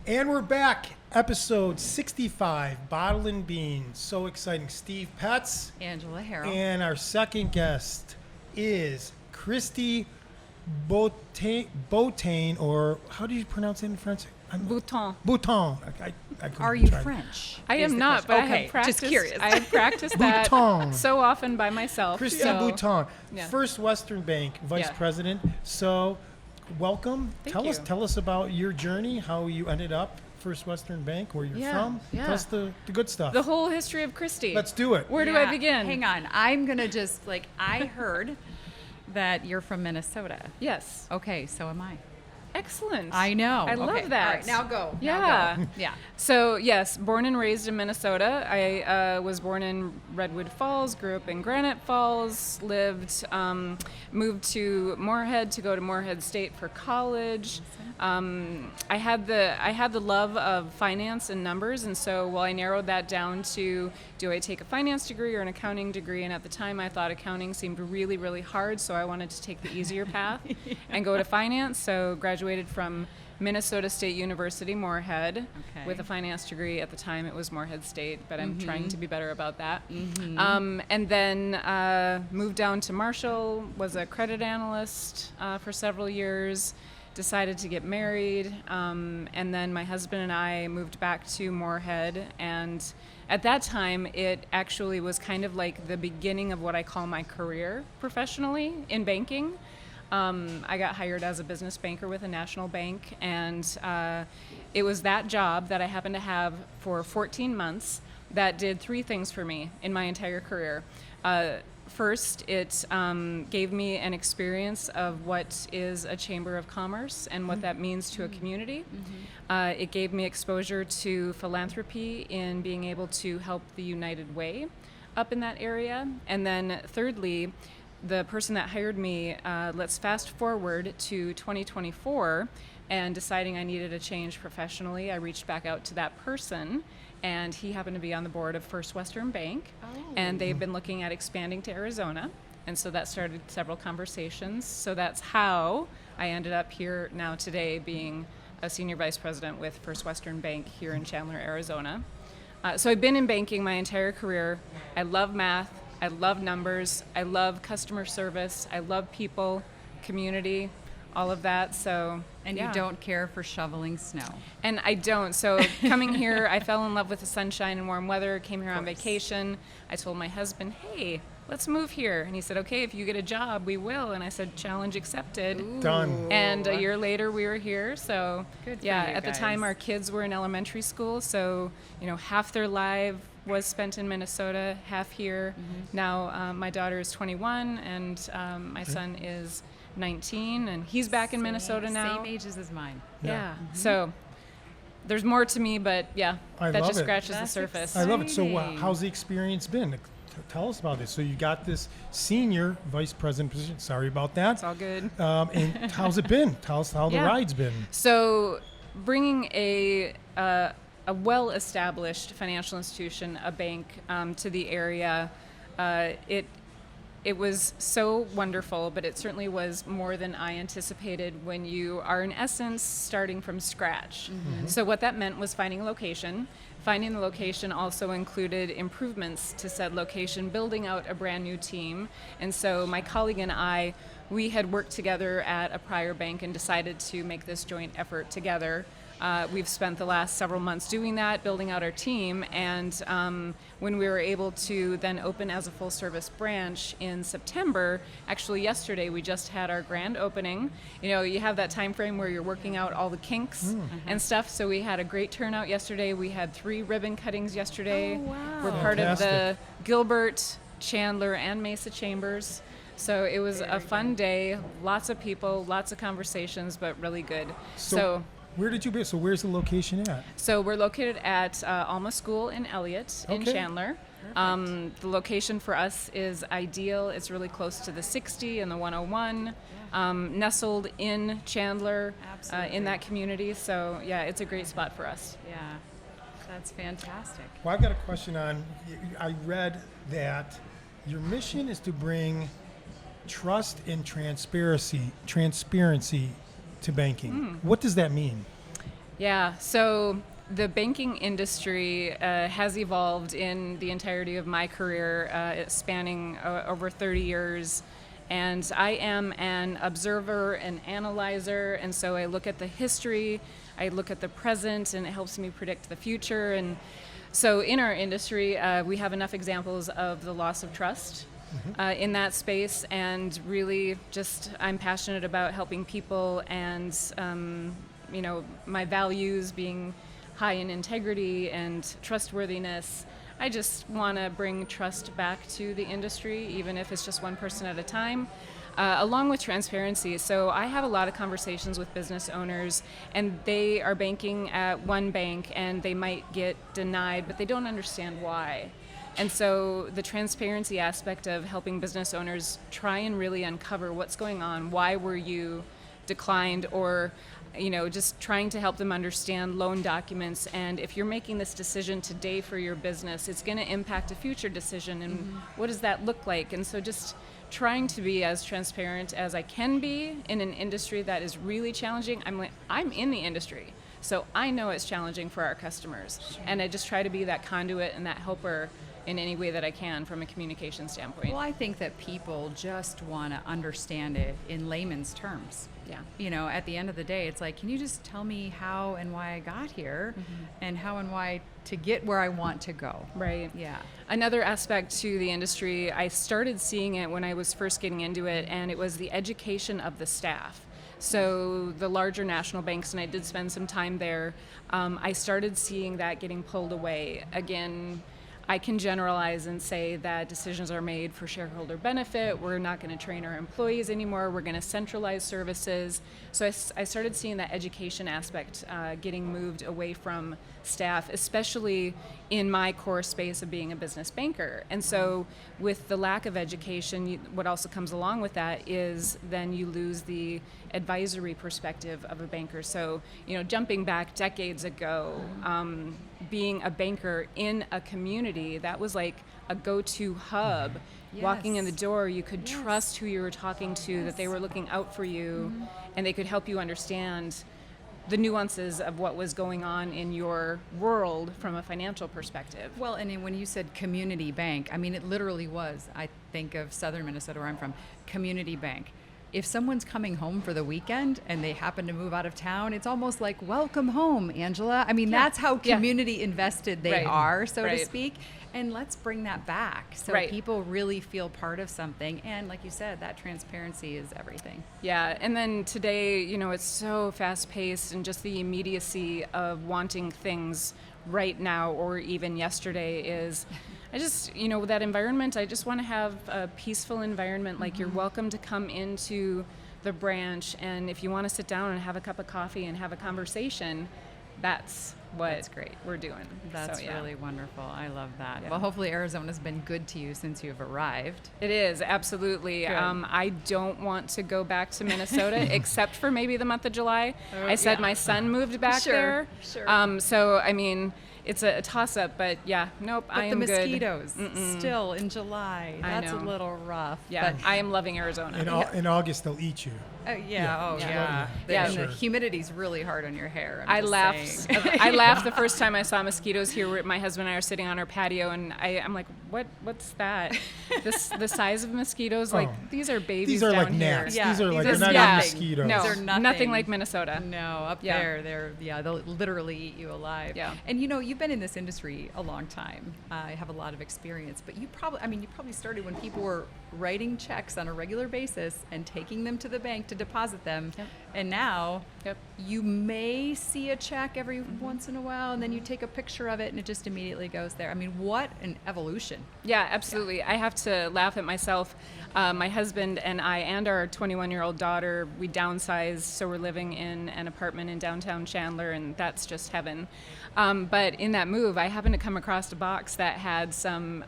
[SPEAKER 1] And we're back, episode 65, Bottle and Bean. So exciting. Steve Petz.
[SPEAKER 2] Angela Harrell.
[SPEAKER 1] And our second guest is Christie Boutain, or how do you pronounce it in French?
[SPEAKER 8] Boutain.
[SPEAKER 1] Boutain. I couldn't
[SPEAKER 2] Are you
[SPEAKER 1] try.
[SPEAKER 2] French?
[SPEAKER 8] I
[SPEAKER 2] Is
[SPEAKER 8] am
[SPEAKER 2] the
[SPEAKER 8] not,
[SPEAKER 2] question.
[SPEAKER 8] but I
[SPEAKER 2] Okay,
[SPEAKER 8] have practiced.
[SPEAKER 2] just curious.
[SPEAKER 8] I have practiced that
[SPEAKER 1] Boutain.
[SPEAKER 8] so often by myself.
[SPEAKER 1] Christie
[SPEAKER 8] so,
[SPEAKER 1] Boutain,
[SPEAKER 8] yeah.
[SPEAKER 1] First Western Bank Vice
[SPEAKER 8] Yeah.
[SPEAKER 1] President. So, welcome.
[SPEAKER 8] Thank you.
[SPEAKER 1] Tell us about your journey, how you ended up First Western Bank, where you're from.
[SPEAKER 8] yeah.
[SPEAKER 1] Tell us the good stuff.
[SPEAKER 8] The whole history of Christie.
[SPEAKER 1] Let's do it.
[SPEAKER 8] Where do
[SPEAKER 2] Yeah,
[SPEAKER 8] I begin?
[SPEAKER 2] Hang on. I'm going to just, I heard that you're from Minnesota.
[SPEAKER 8] Yes.
[SPEAKER 2] Okay, so am I.
[SPEAKER 8] Excellent.
[SPEAKER 2] I know.
[SPEAKER 8] I love
[SPEAKER 2] Okay,
[SPEAKER 8] that.
[SPEAKER 2] All right, now go.
[SPEAKER 8] Yeah.
[SPEAKER 2] Now go. Yeah.
[SPEAKER 8] So, yes, born and raised in Minnesota. I was born in Redwood Falls, grew up in Granite Falls, moved to Moorhead to go to Moorhead State for college. I had the love of finance and numbers, and so while I narrowed that down to do I take a finance degree or an accounting degree, and at the time I thought accounting seemed really, really hard, so I wanted to take the easier path and go to finance. So graduated from Minnesota State University, Moorhead,
[SPEAKER 2] Okay.
[SPEAKER 8] with a finance degree. At the time, it was Moorhead State, but I'm trying to be better about that. And then moved down to Marshall, was a credit analyst for several years, decided to get married, and then my husband and I moved back to Moorhead. And at that time, it actually was kind of like the beginning of what I call my career professionally in banking. I got hired as a business banker with a national bank, and it was that job that I happened to have for 14 months that did three things for me in my entire career. First, it gave me an experience of what is a chamber of commerce and what that means to a community. It gave me exposure to philanthropy in being able to help the United Way up in that area. And then thirdly, the person that hired me, let's fast forward to 2024, and deciding I needed a change professionally, I reached back out to that person, and he happened to be on the board of First Western Bank, and they've been looking at expanding to Arizona, and so that started several conversations. So that's how I ended up here now today, being a senior vice president with First Western Bank here in Chandler, Arizona. So I've been in banking my entire career. I love math. I love numbers. I love customer service. I love people, community, all of that. So,
[SPEAKER 2] And
[SPEAKER 8] yeah.
[SPEAKER 2] you don't care for shoveling snow.
[SPEAKER 8] And I don't. So coming here, I fell in love with the sunshine and warm weather, came here on vacation. I told my husband, hey, let's move here. And he said, okay, if you get a job, we will. And I said, challenge accepted.
[SPEAKER 1] Done.
[SPEAKER 8] And a year later, we were here. So,
[SPEAKER 2] Good for
[SPEAKER 8] yeah,
[SPEAKER 2] you
[SPEAKER 8] at the time,
[SPEAKER 2] guys.
[SPEAKER 8] our kids were in elementary school. So, half their life was spent in Minnesota, half here. Now, my daughter is 21, and my son is 19, and he's back in Minnesota now.
[SPEAKER 2] Same ages as mine.
[SPEAKER 8] Yeah. So there's more to me, but yeah,
[SPEAKER 1] I
[SPEAKER 8] that
[SPEAKER 1] love
[SPEAKER 8] just
[SPEAKER 1] it.
[SPEAKER 8] scratches the
[SPEAKER 2] That's
[SPEAKER 8] surface.
[SPEAKER 1] I love it. So
[SPEAKER 2] Exciting.
[SPEAKER 1] how's the experience been? Tell us about this. So you got this senior vice president position. Sorry about that.
[SPEAKER 8] It's all good.
[SPEAKER 1] And how's it been? Tell us how the
[SPEAKER 8] Yeah.
[SPEAKER 1] ride's been.
[SPEAKER 8] So bringing a well-established financial institution, a bank, to the area, it was so wonderful, but it certainly was more than I anticipated when you are, in essence, starting from scratch. So what that meant was finding a location. Finding the location also included improvements to said location, building out a brand new team. And so my colleague and I, we had worked together at a prior bank and decided to make this joint effort together. We've spent the last several months doing that, building out our team, and when we were able to then open as a full-service branch in September, actually yesterday we just had our grand opening. You have that time frame where you're working out all the kinks and stuff, so we had a great turnout yesterday. We had 3 ribbon cuttings yesterday. We're part of the
[SPEAKER 1] Fantastic.
[SPEAKER 8] Gilbert, Chandler, and Mesa chambers. So it was a fun day, lots of people, lots of conversations, but really good. So
[SPEAKER 1] Where did you be? So where's the location at?
[SPEAKER 8] So we're located at Alma School in Elliott in
[SPEAKER 1] Okay.
[SPEAKER 8] Chandler. The location for us is ideal. It's really close to the 60 and the 101, nestled in Chandler, in that community. So yeah, it's a great spot for us.
[SPEAKER 2] Yeah, that's fantastic.
[SPEAKER 1] Well, I've got a question on, I read that your mission is to bring trust and transparency to banking. What does that mean?
[SPEAKER 8] Yeah, so the banking industry has evolved in the entirety of my career, spanning over 30 years. And I am an observer, an analyzer, and so I look at the history, I look at the present, and it helps me predict the future. And so in our industry, we have enough examples of the loss of trust in that space, and really just I'm passionate about helping people, and my values being high in integrity and trustworthiness. I just want to bring trust back to the industry, even if it's just one person at a time, along with transparency. So I have a lot of conversations with business owners, and they are banking at one bank and they might get denied, but they don't understand why. And so the transparency aspect of helping business owners try and really uncover what's going on, why were you declined, or just trying to help them understand loan documents. And if you're making this decision today for your business, it's going to impact a future decision. And what does that look like? And so just trying to be as transparent as I can be in an industry that is really challenging. I'm in the industry, so I know it's challenging for our customers. Sure. And I just try to be that conduit and that helper in any way that I can from a communication standpoint.
[SPEAKER 2] Well, I think that people just want to understand it in layman's terms. Yeah. At the end of the day, it's like, can you just tell me how and why I got here and how and why to get where I want to go?
[SPEAKER 8] Right.
[SPEAKER 2] Yeah.
[SPEAKER 8] Another aspect to the industry, I started seeing it when I was first getting into it, and it was the education of the staff. So the larger national banks, and I did spend some time there, I started seeing that getting pulled away. Again, I can generalize and say that decisions are made for shareholder benefit. We're not going to train our employees anymore. We're going to centralize services. So I started seeing that education aspect getting moved away from staff, especially in my core space of being a business banker. And so with the lack of education, what also comes along with that is then you lose the advisory perspective of a banker. So, jumping back decades ago, being a banker in a community, that was like a go-to hub. Yes. Walking in the door, you could trust who you were talking to, that they were looking out for you, and they could help you understand the nuances of what was going on in your world from a financial perspective.
[SPEAKER 2] Well, and when you said community bank, I mean, it literally was, I think of southern Minnesota where I'm from, community bank. If someone's coming home for the weekend and they happen to move out of town, it's almost like, welcome home, Angela. I mean, that's how community invested they are, so to speak. And let's bring that back so people really feel part of something. And like you said, that transparency is everything.
[SPEAKER 8] Yeah, and then today, it's so fast-paced, and just the immediacy of wanting things right now or even yesterday is... I just, that environment, I just want to have a peaceful environment. Like, you're welcome to come into the branch, and if you want to sit down and have a cup of coffee and have a conversation, that's great. We're doing.
[SPEAKER 2] That's really wonderful. I love that. Yeah. Well, hopefully Arizona's been good to you since you've arrived.
[SPEAKER 8] It is, absolutely. I don't want to go back to Minnesota except for maybe the month of July. I said my son moved back there. Sure. So, I mean... It's a toss-up, but nope, I am good.
[SPEAKER 2] But the mosquitoes still in July. That's a little rough.
[SPEAKER 8] Yeah, but I am loving Arizona.
[SPEAKER 1] In August, they'll eat you.
[SPEAKER 2] Yeah. And the humidity's really hard on your hair.
[SPEAKER 8] I laughed. I laughed the first time I saw mosquitoes here. Where my husband and I are sitting on our patio, and I'm like, "What's that?" The size of mosquitoes, like these are babies.
[SPEAKER 1] These are
[SPEAKER 8] down
[SPEAKER 1] like
[SPEAKER 8] here.
[SPEAKER 1] gnats. These are like they're not even mosquitoes.
[SPEAKER 8] No,
[SPEAKER 2] they're
[SPEAKER 8] nothing like Minnesota.
[SPEAKER 2] No, up there, they'll literally eat you alive. Yeah. And you've been in this industry a long time. I have a lot of experience, but you probably started when people were writing checks on a regular basis and taking them to the bank to deposit them. Yep. And now you may see a check every once in a while, and then you take a picture of it and it just immediately goes there. I mean, what an evolution.
[SPEAKER 8] Yeah, absolutely. I have to laugh at myself. My husband and I and our 21-year-old daughter, we downsized, so we're living in an apartment in downtown Chandler, and that's just heaven. But in that move, I happened to come across a box that had some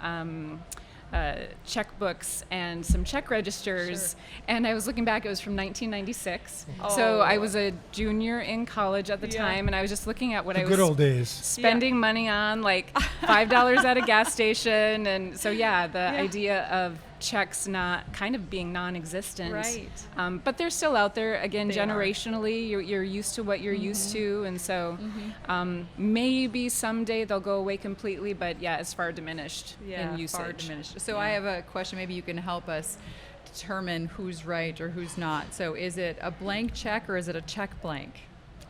[SPEAKER 8] checkbooks and some check registers, and I was looking back, it was from 1996. So I was a junior in college at the time, and I was just looking at what I was
[SPEAKER 1] good old days
[SPEAKER 8] spending money on, like $5 at a gas station. And so the idea of checks not kind of being non-existent,
[SPEAKER 2] right?
[SPEAKER 8] But they're still out there. Again, generationally, you're used to what you're used to, and so maybe someday they'll go away completely. But it's far diminished in usage.
[SPEAKER 2] Far diminished. So I have a question. Maybe you can help us determine who's right or who's not. So is it a blank check or is it a check blank?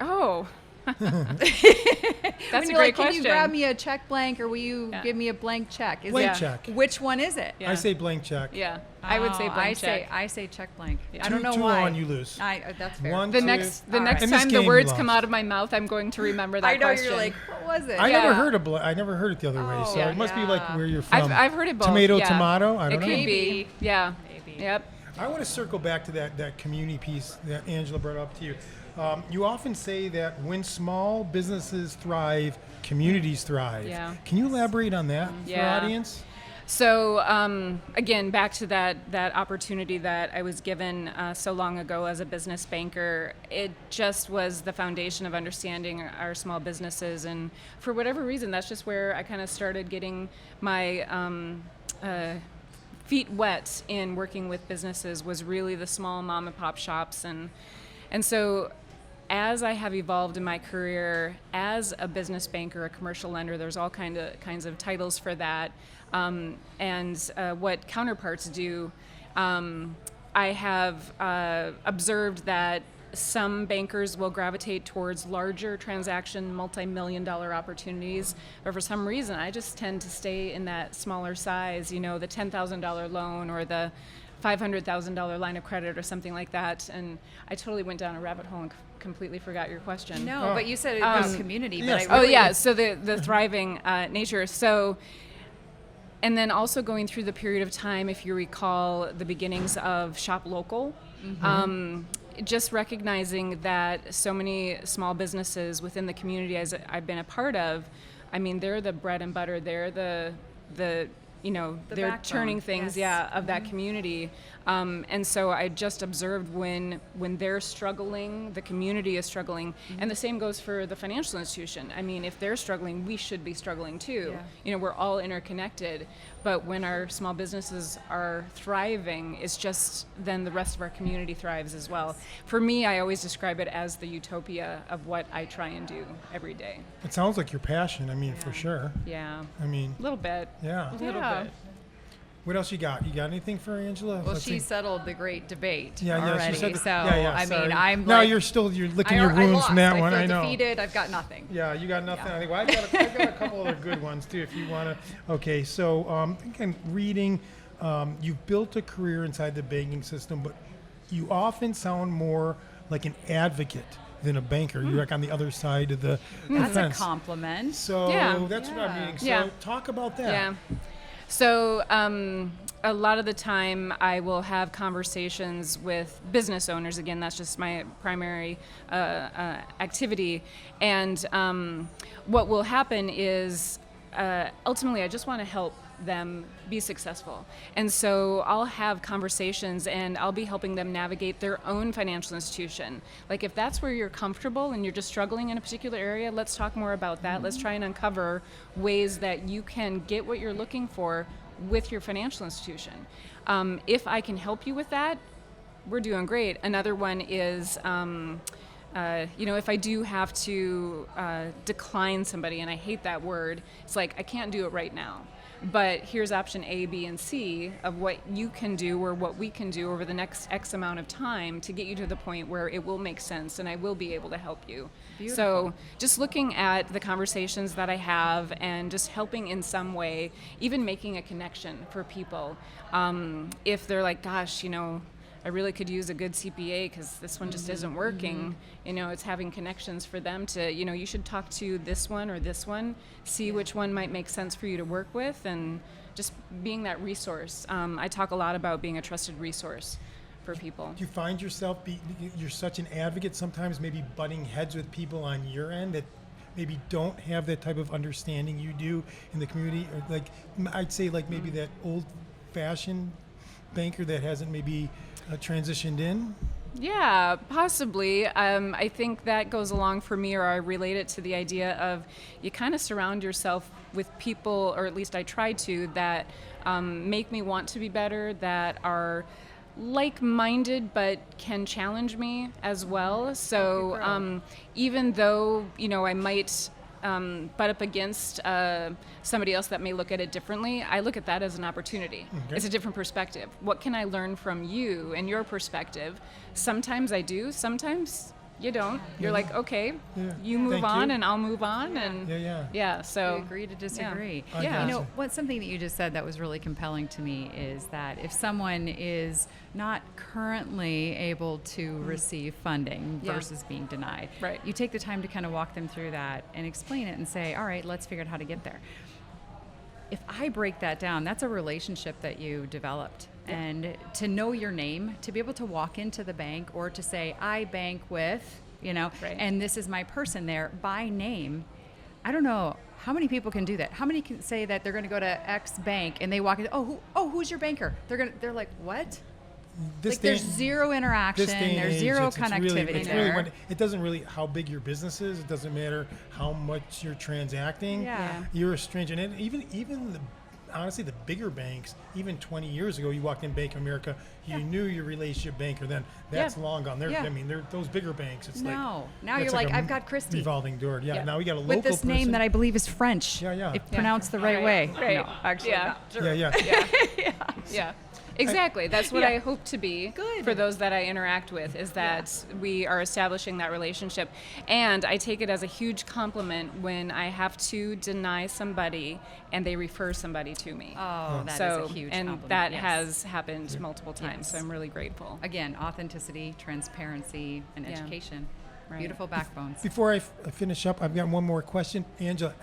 [SPEAKER 8] Oh. That's a great question.
[SPEAKER 2] Can you grab me a check blank, or will you give me a blank check?
[SPEAKER 1] Blank check.
[SPEAKER 2] Which one is it?
[SPEAKER 1] I say blank check.
[SPEAKER 8] Yeah, I would say blank check.
[SPEAKER 2] I say check blank.
[SPEAKER 1] Yeah.
[SPEAKER 2] I don't know
[SPEAKER 1] two
[SPEAKER 2] why.
[SPEAKER 1] On, you lose.
[SPEAKER 2] That's fair.
[SPEAKER 1] One,
[SPEAKER 8] the next time the words come out of my mouth, I'm going to remember that question.
[SPEAKER 2] You're like, what was it?
[SPEAKER 1] I never heard it the other way, so it must be like where you're from.
[SPEAKER 8] I've heard it both.
[SPEAKER 1] Tomato, tomato. I don't know.
[SPEAKER 8] It could be. Yeah.
[SPEAKER 2] Maybe.
[SPEAKER 8] Yep.
[SPEAKER 1] I want to circle back to that community piece that Angela brought up to you. You often say that when small businesses thrive, communities thrive.
[SPEAKER 8] Yeah.
[SPEAKER 1] Can you elaborate on that for our audience?
[SPEAKER 8] So again, back to that opportunity that I was given so long ago as a business banker, it just was the foundation of understanding our small businesses. And for whatever reason, that's just where I kind of started getting my feet wet in working with businesses, was really the small mom and pop shops. And so as I have evolved in my career as a business banker, a commercial lender, there's all kinds of titles for that. And what counterparts do, I have observed that some bankers will gravitate towards larger transaction, multi-million-dollar opportunities, but for some reason I just tend to stay in that smaller size, the $10,000 loan or the $500,000 line of credit or something like that. And I totally went down a rabbit hole and completely forgot your question.
[SPEAKER 2] No, but you said it was community. Yes. But I really
[SPEAKER 8] so the thriving nature. So. And then also going through the period of time, if you recall, the beginnings of Shop Local, just recognizing that so many small businesses within the community as I've been a part of, I mean, they're the bread and butter, they're the they're
[SPEAKER 2] backbone.
[SPEAKER 8] churning things, of that community. And so I just observed when they're struggling, the community is struggling. And the same goes for the financial institution. I mean, if they're struggling, we should be struggling too.
[SPEAKER 2] Yeah.
[SPEAKER 8] We're all interconnected. But when our small businesses are thriving, it's just then the rest of our community thrives as well. For me, I always describe it as the utopia of what I try and do every day.
[SPEAKER 1] It sounds like your passion. I mean, for sure.
[SPEAKER 8] Yeah.
[SPEAKER 1] I mean,
[SPEAKER 8] A little bit.
[SPEAKER 1] yeah.
[SPEAKER 8] A little bit.
[SPEAKER 1] What else you got? You got anything for Angela?
[SPEAKER 2] Well,
[SPEAKER 1] Let's
[SPEAKER 2] she
[SPEAKER 1] see.
[SPEAKER 2] settled the great debate
[SPEAKER 1] Yeah,
[SPEAKER 2] already.
[SPEAKER 1] she said
[SPEAKER 2] So
[SPEAKER 1] I
[SPEAKER 2] I mean,
[SPEAKER 1] sorry.
[SPEAKER 2] I'm
[SPEAKER 1] no,
[SPEAKER 2] like,
[SPEAKER 1] you're licking
[SPEAKER 2] I
[SPEAKER 1] your wounds
[SPEAKER 2] lost.
[SPEAKER 1] from that one.
[SPEAKER 2] I
[SPEAKER 1] I
[SPEAKER 2] feel
[SPEAKER 1] know.
[SPEAKER 2] defeated. I've got nothing.
[SPEAKER 1] Yeah, you got nothing.
[SPEAKER 2] Yeah.
[SPEAKER 1] I think. Well, I've got a couple other good ones too, if you want to. Okay, so again, reading. You've built a career inside the banking system, but you often sound more like an advocate than a banker. You're like on the other side of the
[SPEAKER 2] That's
[SPEAKER 1] fence.
[SPEAKER 2] a compliment.
[SPEAKER 1] So
[SPEAKER 8] Yeah.
[SPEAKER 1] that's what I'm meaning. So
[SPEAKER 8] Yeah.
[SPEAKER 1] talk about that.
[SPEAKER 8] Yeah. So a lot of the time I will have conversations with business owners. Again, that's just my primary activity. And what will happen is ultimately I just want to help them be successful. And so I'll have conversations and I'll be helping them navigate their own financial institution. Like if that's where you're comfortable and you're just struggling in a particular area, let's talk more about that. Let's try and uncover ways that you can get what you're looking for with your financial institution. If I can help you with that, we're doing great. Another one is if I do have to decline somebody, and I hate that word, it's like I can't do it right now. But here's option A, B, and C of what you can do or what we can do over the next X amount of time to get you to the point where it will make sense and I will be able to help you.
[SPEAKER 2] Beautiful.
[SPEAKER 8] So just looking at the conversations that I have and just helping in some way, even making a connection for people. If they're like, gosh, I really could use a good CPA because this one just isn't working. It's having connections for them to, you should talk to this one or this one, see which one might make sense for you to work with, and just being that resource. I talk a lot about being a trusted resource for people.
[SPEAKER 1] Do you find yourself, you're such an advocate, sometimes maybe butting heads with people on your end that maybe don't have that type of understanding you do in the community? Or like, I'd say like maybe that old-fashioned banker that hasn't maybe transitioned in?
[SPEAKER 8] Yeah, possibly. I think that goes along for me, or I relate it to the idea of you kind of surround yourself with people, or at least I try to, that make me want to be better, that are like-minded but can challenge me as well. So even though, I might butt up against somebody else that may look at it differently, I look at that as an opportunity.
[SPEAKER 1] Okay.
[SPEAKER 8] It's a different perspective. What can I learn from you and your perspective? Sometimes I do, sometimes you don't. You're like, okay, you move
[SPEAKER 1] Thank
[SPEAKER 8] on
[SPEAKER 1] you.
[SPEAKER 8] and I'll move on. And so
[SPEAKER 2] We agree to disagree.
[SPEAKER 8] Yeah.
[SPEAKER 2] What's something that you just said that was really compelling to me is that if someone is not currently able to receive funding versus being denied,
[SPEAKER 8] Right.
[SPEAKER 2] you take the time to kind of walk them through that and explain it and say, all right, let's figure out how to get there. If I break that down, that's a relationship that you developed. And to know your name, to be able to walk into the bank or to say, I bank with,
[SPEAKER 8] Right.
[SPEAKER 2] and this is my person there by name. I don't know How many people can do that? How many can say that they're going to go to X bank and they walk in? Who's your banker? They're like, what? There's zero interaction. There's zero connectivity there.
[SPEAKER 1] It doesn't really how big your business is. It doesn't matter how much you're transacting.
[SPEAKER 2] Yeah.
[SPEAKER 1] You're a stranger. And even honestly, the bigger banks, even 20 years ago, you walked in Bank of America, you knew your relationship banker. Then that's long gone. They're those bigger banks. It's
[SPEAKER 2] now you're like, I've got Christie.
[SPEAKER 1] Revolving door. Yeah. Now we got a local
[SPEAKER 2] with this
[SPEAKER 1] person.
[SPEAKER 2] name that I believe is French. If pronounced the right way.
[SPEAKER 8] Right.
[SPEAKER 2] No, actually not.
[SPEAKER 8] Yeah. Exactly. That's what I hope to be for those that I interact with, is that we are establishing that relationship. And I take it as a huge compliment when I have to deny somebody and they refer somebody to me.
[SPEAKER 2] Oh, that is a huge compliment.
[SPEAKER 8] And that has happened multiple times, so I'm really grateful.
[SPEAKER 2] Again, authenticity, transparency, and education. Right. Beautiful backbones.
[SPEAKER 1] Before I finish up, I've got one more question. Angela,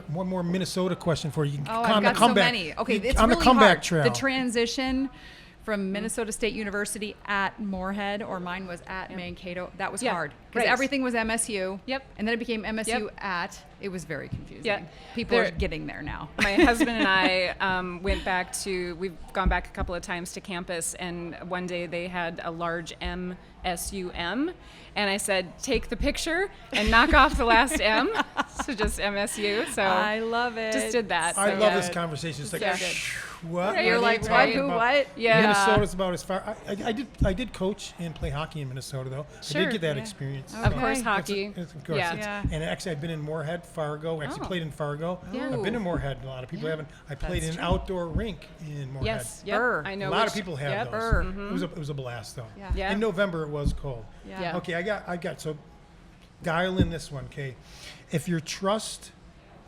[SPEAKER 1] one more Minnesota question for you.
[SPEAKER 2] I've got so many. Okay, it's
[SPEAKER 1] on
[SPEAKER 2] really
[SPEAKER 1] the comeback
[SPEAKER 2] hard.
[SPEAKER 1] trail.
[SPEAKER 2] The transition from Minnesota State University at Moorhead, or mine was at Mankato, that was hard. Because everything was MSU. And then it became MSU at. It was very confusing. People are getting there now.
[SPEAKER 8] My husband and I we've gone back a couple of times to campus, and one day they had a large MSUM, and I said, take the picture and knock off the last M, so just MSU. So
[SPEAKER 2] I love it.
[SPEAKER 8] Just did that.
[SPEAKER 1] I love this conversation. It's like, what?
[SPEAKER 2] Right. You're like, what? Who? What?
[SPEAKER 8] Yeah.
[SPEAKER 1] Minnesota's about as far. I did coach and play hockey in Minnesota, though.
[SPEAKER 8] Sure.
[SPEAKER 1] I did get that experience.
[SPEAKER 8] Of course, hockey.
[SPEAKER 1] Of course. And actually, I've been in Moorhead, Fargo. Actually, played in Fargo. I've been in Moorhead. A lot of people haven't. I played in an outdoor rink in Moorhead.
[SPEAKER 8] Yes.
[SPEAKER 2] I
[SPEAKER 8] know.
[SPEAKER 1] A lot of people have those.
[SPEAKER 2] Mm-hmm.
[SPEAKER 1] It was a blast, though.
[SPEAKER 2] Yeah.
[SPEAKER 1] In November, it was cold. Okay, I got so dial in this one, okay? If your trust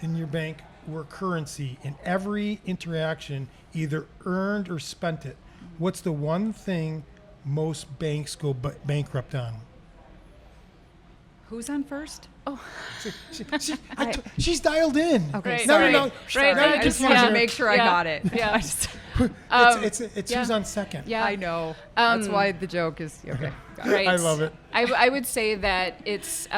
[SPEAKER 1] in your bank were currency in every interaction, either earned or spent it, what's the one thing most banks go bankrupt on?
[SPEAKER 2] Who's on first? Oh,
[SPEAKER 1] she's dialed in.
[SPEAKER 2] Okay,
[SPEAKER 1] sorry.
[SPEAKER 2] I just wanted to make sure I got it.
[SPEAKER 8] Yeah.
[SPEAKER 1] It's who's on second.
[SPEAKER 2] Yeah, I know. That's why the joke is okay.
[SPEAKER 8] Right.
[SPEAKER 1] I love it.
[SPEAKER 8] I would say that it's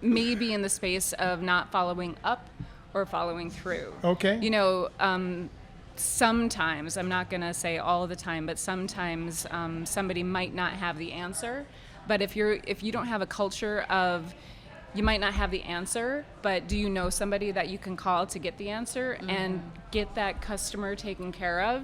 [SPEAKER 8] maybe in the space of not following up or following through.
[SPEAKER 1] Okay.
[SPEAKER 8] You know, sometimes, I'm not going to say all the time, but sometimes somebody might not have the answer. But if you don't have a culture of, you might not have the answer, but do you know somebody that you can call to get the answer and get that customer taken care of?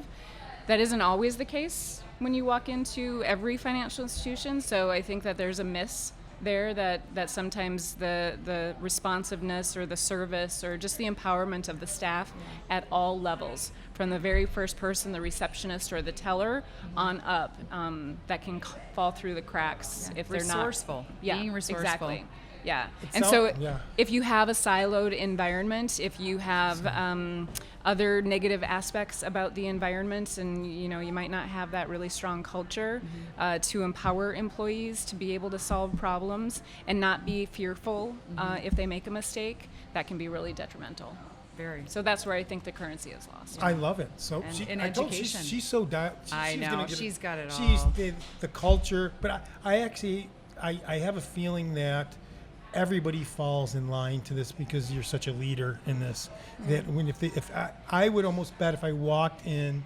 [SPEAKER 8] That isn't always the case when you walk into every financial institution. So I think that there's a miss there that sometimes the responsiveness or the service or just the empowerment of the staff at all levels, from the very first person, the receptionist or the teller, on up, that can fall through the cracks if they're not
[SPEAKER 2] resourceful. Being resourceful.
[SPEAKER 8] Exactly. Yeah.
[SPEAKER 1] Yeah.
[SPEAKER 8] If you have a siloed environment, if you have other negative aspects about the environment, and you might not have that really strong culture to empower employees to be able to solve problems and not be fearful if they make a mistake, that can be really detrimental.
[SPEAKER 2] Very.
[SPEAKER 8] So that's where I think the currency is lost.
[SPEAKER 1] I love it. So
[SPEAKER 2] in education.
[SPEAKER 1] She's so dialed.
[SPEAKER 2] I know. She's got it all.
[SPEAKER 1] She's the culture, but I actually have a feeling that everybody falls in line to this because you're such a leader in this. That when if I would almost bet if I walked in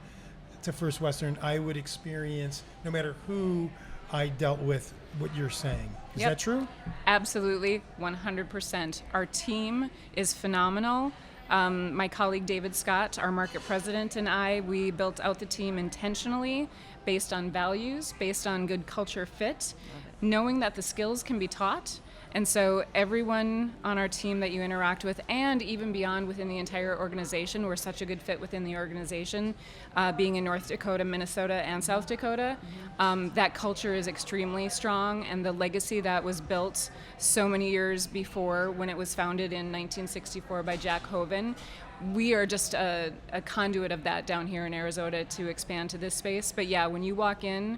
[SPEAKER 1] to First Western, I would experience, no matter who I dealt with, what you're saying. Is that true?
[SPEAKER 8] Absolutely, 100%. Our team is phenomenal. My colleague David Scott, our market president, and we built out the team intentionally based on values, based on good culture fit, knowing that the skills can be taught. And so everyone on our team that you interact with, and even beyond within the entire organization, we're such a good fit within the organization, being in North Dakota, Minnesota, and South Dakota. That culture is extremely strong, and the legacy that was built so many years before, when it was founded in 1964 by Jack Hoven, we are just a conduit of that down here in Arizona to expand to this space. But yeah, when you walk in,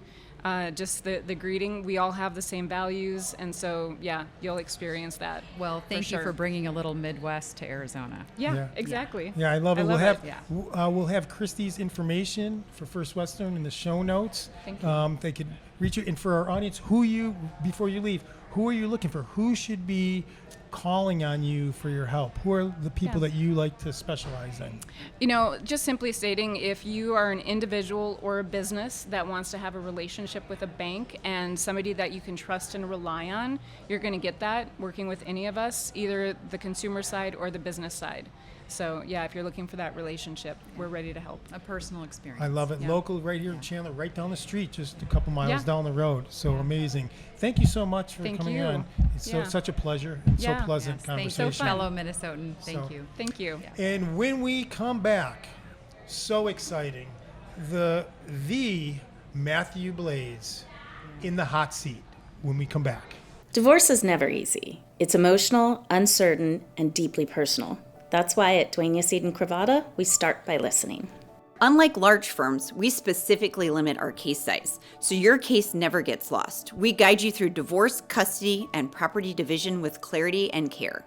[SPEAKER 8] just the greeting, we all have the same values, and so you'll experience that.
[SPEAKER 2] Well, thank you for bringing a little Midwest to Arizona.
[SPEAKER 8] Yeah, exactly.
[SPEAKER 1] Yeah, I love it. We'll have Christie's information for First Western in the show notes.
[SPEAKER 8] Thank you.
[SPEAKER 1] They could reach you. And for our audience, before you leave, who are you looking for? Who should be calling on you for your help? Who are the people that you like to specialize in?
[SPEAKER 8] You know, just simply stating, if you are an individual or a business that wants to have a relationship with a bank and somebody that you can trust and rely on, you're going to get that working with any of us, either the consumer side or the business side. So, yeah, if you're looking for that relationship, we're ready to help.
[SPEAKER 2] A personal experience.
[SPEAKER 1] I love it.
[SPEAKER 2] Yeah.
[SPEAKER 1] Local, right here in Chandler, right down the street, just a couple miles
[SPEAKER 8] Yeah.
[SPEAKER 1] down the road. So amazing. Thank you so much for
[SPEAKER 8] Thank
[SPEAKER 1] coming
[SPEAKER 8] you.
[SPEAKER 1] on. It's
[SPEAKER 8] Yeah.
[SPEAKER 1] such a pleasure and so
[SPEAKER 8] Yeah.
[SPEAKER 1] pleasant
[SPEAKER 2] Yes, thank you,
[SPEAKER 1] conversation.
[SPEAKER 2] fellow Minnesotan. Thank
[SPEAKER 1] So-
[SPEAKER 2] you.
[SPEAKER 8] Thank you.
[SPEAKER 1] And when we come back, so exciting, the Mathew Blades in the hot seat when we come back.
[SPEAKER 9] Divorce is never easy. It's emotional, uncertain, and deeply personal. That's why at Dueñas Eden Crevata, we start by listening.
[SPEAKER 10] Unlike large firms, we specifically limit our case size, so your case never gets lost. We guide you through divorce, custody, and property division with clarity and care.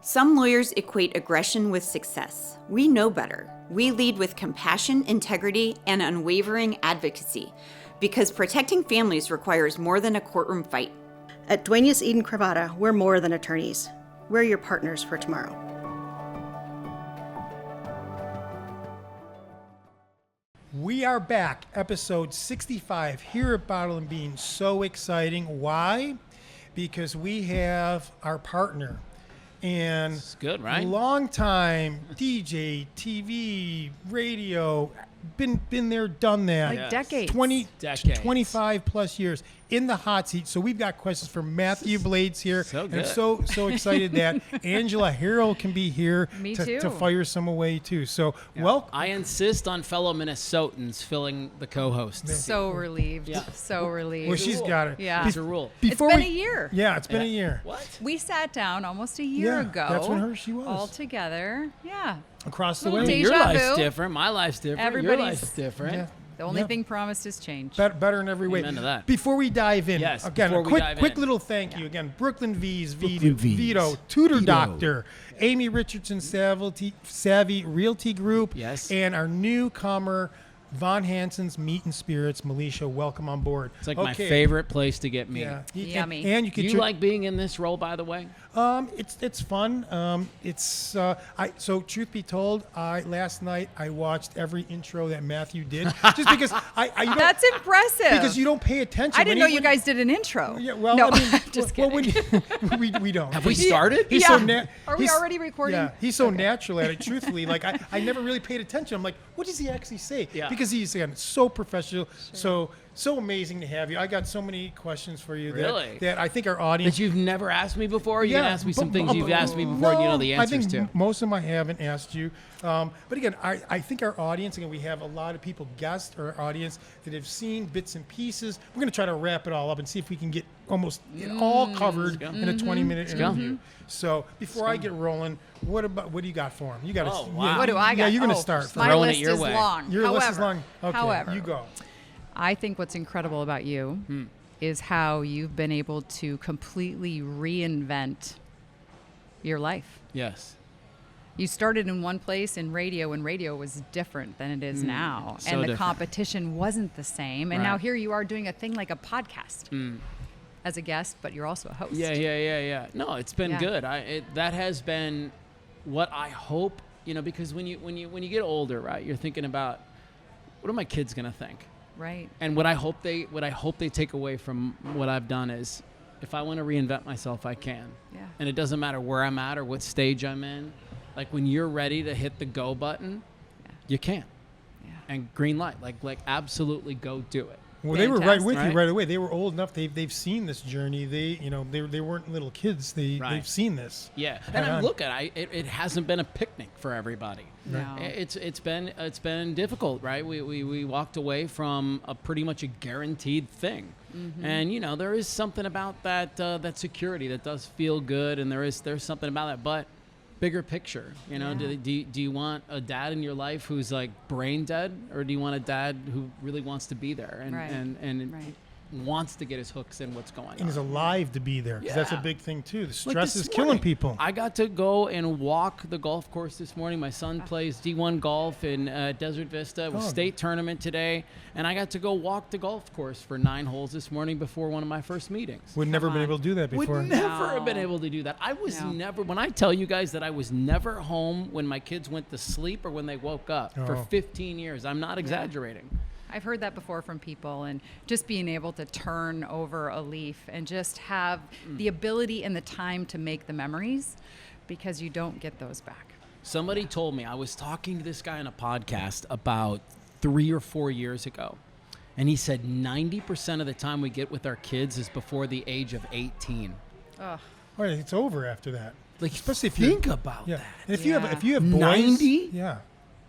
[SPEAKER 10] Some lawyers equate aggression with success. We know better. We lead with compassion, integrity, and unwavering advocacy, because protecting families requires more than a courtroom fight.
[SPEAKER 11] At Dueñas Eden Crevata, we're more than attorneys. We're your partners for tomorrow.
[SPEAKER 1] We are back, episode 65 here at Bottle and Bean. So exciting. Why? Because we have our partner and
[SPEAKER 12] It's good, right?
[SPEAKER 1] long time DJ, TV, radio, been there, done that.
[SPEAKER 2] Like decades.
[SPEAKER 1] 25 plus years in the hot seat. So we've got questions for Mathew Blades here.
[SPEAKER 12] So
[SPEAKER 1] And
[SPEAKER 12] good.
[SPEAKER 1] so excited that Angela Harrell can be here
[SPEAKER 2] Me
[SPEAKER 1] to
[SPEAKER 2] too.
[SPEAKER 1] fire some away too. So welcome.
[SPEAKER 12] I insist on fellow Minnesotans filling the co-hosts.
[SPEAKER 2] So relieved.
[SPEAKER 12] Yeah.
[SPEAKER 2] So relieved.
[SPEAKER 1] Well, she's got it.
[SPEAKER 2] Yeah.
[SPEAKER 12] It's a rule.
[SPEAKER 1] Before
[SPEAKER 2] It's been
[SPEAKER 1] we-
[SPEAKER 2] a year.
[SPEAKER 1] Yeah, it's been a year.
[SPEAKER 12] What?
[SPEAKER 2] We sat down almost a year
[SPEAKER 1] Yeah,
[SPEAKER 2] ago.
[SPEAKER 1] that's when she was.
[SPEAKER 2] All together. Yeah.
[SPEAKER 1] Across the
[SPEAKER 2] Little
[SPEAKER 1] way.
[SPEAKER 2] deja
[SPEAKER 12] Your life's
[SPEAKER 2] vu.
[SPEAKER 12] different. My life's different. Your
[SPEAKER 2] Everybody's-
[SPEAKER 12] life's different.
[SPEAKER 1] Yeah.
[SPEAKER 2] The only
[SPEAKER 1] Yeah.
[SPEAKER 2] thing promised is change.
[SPEAKER 1] Better in every way.
[SPEAKER 12] Amen to that.
[SPEAKER 1] Before we dive in,
[SPEAKER 12] Yes,
[SPEAKER 1] again,
[SPEAKER 12] before
[SPEAKER 1] a
[SPEAKER 12] we
[SPEAKER 1] quick,
[SPEAKER 12] dive
[SPEAKER 1] quick
[SPEAKER 12] in.
[SPEAKER 1] little thank you. Again, Brooklyn V's,
[SPEAKER 12] Brooklyn V's.
[SPEAKER 1] Vito, Tutor
[SPEAKER 12] Vito.
[SPEAKER 1] Doctor, Amy Richardson Savvy Realty Group,
[SPEAKER 12] Yes.
[SPEAKER 1] and our newcomer, Von Hansen's Meat and Spirits. Militia, welcome on board.
[SPEAKER 12] It's like my favorite place to get meat.
[SPEAKER 1] Yeah.
[SPEAKER 2] Yummy.
[SPEAKER 1] And you
[SPEAKER 12] Do
[SPEAKER 1] can
[SPEAKER 12] you like being in this role, by the way?
[SPEAKER 1] It's fun. So truth be told, last night I watched every intro that Mathew did, just because you don't,
[SPEAKER 2] That's impressive.
[SPEAKER 1] because you don't pay attention.
[SPEAKER 2] I didn't know
[SPEAKER 1] When he-
[SPEAKER 2] you guys did an intro.
[SPEAKER 1] Yeah, well,
[SPEAKER 2] no,
[SPEAKER 1] I mean,
[SPEAKER 2] just
[SPEAKER 1] well,
[SPEAKER 2] kidding.
[SPEAKER 1] we don't.
[SPEAKER 12] Have we started?
[SPEAKER 1] He's
[SPEAKER 2] Yeah.
[SPEAKER 1] so
[SPEAKER 2] Are we
[SPEAKER 1] he's-
[SPEAKER 2] already recording?
[SPEAKER 1] Yeah, he's so natural at it. Truthfully, like I never really paid attention. I'm like, what does he actually say?
[SPEAKER 12] Yeah.
[SPEAKER 1] Because he's again so professional, so amazing to have you. I got so many questions for you
[SPEAKER 12] Really?
[SPEAKER 1] that I think our audience.
[SPEAKER 12] That you've never asked me before? You can ask me some
[SPEAKER 1] but-
[SPEAKER 12] things you've asked me before and you know the
[SPEAKER 1] I
[SPEAKER 12] answers
[SPEAKER 1] think
[SPEAKER 12] to.
[SPEAKER 1] most of them I haven't asked you. But again, I think our audience, again, we have a lot of people, guests or our audience, that have seen bits and pieces. We're going to try to wrap it all up and see if we can get almost it all covered in a 20-minute
[SPEAKER 12] go.
[SPEAKER 1] interview. So before I get rolling, what do you got for him? You got to.
[SPEAKER 12] Oh, wow.
[SPEAKER 2] What do I got?
[SPEAKER 1] Yeah, you're going to
[SPEAKER 2] Oh,
[SPEAKER 1] start.
[SPEAKER 2] My
[SPEAKER 12] Throwing it
[SPEAKER 2] list
[SPEAKER 12] your
[SPEAKER 2] is
[SPEAKER 12] way.
[SPEAKER 2] long.
[SPEAKER 1] Your
[SPEAKER 2] however,
[SPEAKER 1] list is long. Okay,
[SPEAKER 2] however,
[SPEAKER 1] you go.
[SPEAKER 2] I think what's incredible about you is how you've been able to completely reinvent your life.
[SPEAKER 12] Yes.
[SPEAKER 2] You started in one place in radio when radio was different than it is now.
[SPEAKER 12] so
[SPEAKER 2] And the
[SPEAKER 12] different.
[SPEAKER 2] competition wasn't the same. And now
[SPEAKER 12] Right.
[SPEAKER 2] here you are doing a thing like a podcast as a guest, but you're also a host.
[SPEAKER 12] Yeah. No, it's been
[SPEAKER 2] Yeah.
[SPEAKER 12] good. That has been what I hope, because when you get older, right, you're thinking about what are my kids gonna think?
[SPEAKER 2] Right.
[SPEAKER 12] And what I hope they take away from what I've done is, if I want to reinvent myself, I can.
[SPEAKER 2] Yeah.
[SPEAKER 12] And it doesn't matter where I'm at or what stage I'm in. Like when you're ready to hit the go button, you can.
[SPEAKER 2] Yeah.
[SPEAKER 12] And green light, like absolutely go do it.
[SPEAKER 1] Well, they were right with
[SPEAKER 12] Fantastic.
[SPEAKER 1] you right away. They were old enough. They've seen this journey. They weren't little kids.
[SPEAKER 12] Right.
[SPEAKER 1] They've seen this.
[SPEAKER 12] Yeah,
[SPEAKER 1] Head
[SPEAKER 12] and
[SPEAKER 1] on.
[SPEAKER 12] look at it hasn't been a picnic for everybody.
[SPEAKER 2] No.
[SPEAKER 12] It's been difficult, right? We walked away from a pretty much a guaranteed thing, and there is something about that security that does feel good, and there's something about that, but bigger picture, do you want a dad in your life who's like brain dead, or do you want a dad who really wants to be there? And
[SPEAKER 2] Right.
[SPEAKER 12] and
[SPEAKER 2] Right.
[SPEAKER 12] wants to get his hooks in what's going on.
[SPEAKER 1] And is alive to be there, because that's a
[SPEAKER 12] Yeah.
[SPEAKER 1] big thing too. The
[SPEAKER 12] Like
[SPEAKER 1] stress
[SPEAKER 12] this
[SPEAKER 1] is killing
[SPEAKER 12] morning,
[SPEAKER 1] people.
[SPEAKER 12] I got to go and walk the golf course this morning. My son plays D1 golf in Desert Vista. It was state tournament today, and I got to go walk the golf course for 9 holes this morning before one of my first meetings.
[SPEAKER 1] Would never been able to do that before.
[SPEAKER 12] Would never have been able to do that. I was never, when I tell you guys that I was never home when my kids went to sleep or when they woke up for 15 years, I'm not exaggerating.
[SPEAKER 2] I've heard that before from people, and just being able to turn over a leaf and just have the ability and the time to make the memories, because you don't get those back.
[SPEAKER 12] Somebody told me, I was talking to this guy on a podcast about 3 or 4 years ago, and he said 90% of the time we get with our kids is before the age of 18.
[SPEAKER 2] Ugh.
[SPEAKER 1] Right, it's over after that.
[SPEAKER 12] Like,
[SPEAKER 1] especially if
[SPEAKER 12] think
[SPEAKER 1] you
[SPEAKER 12] about that.
[SPEAKER 1] And if you have boys,
[SPEAKER 12] 90?
[SPEAKER 1] yeah.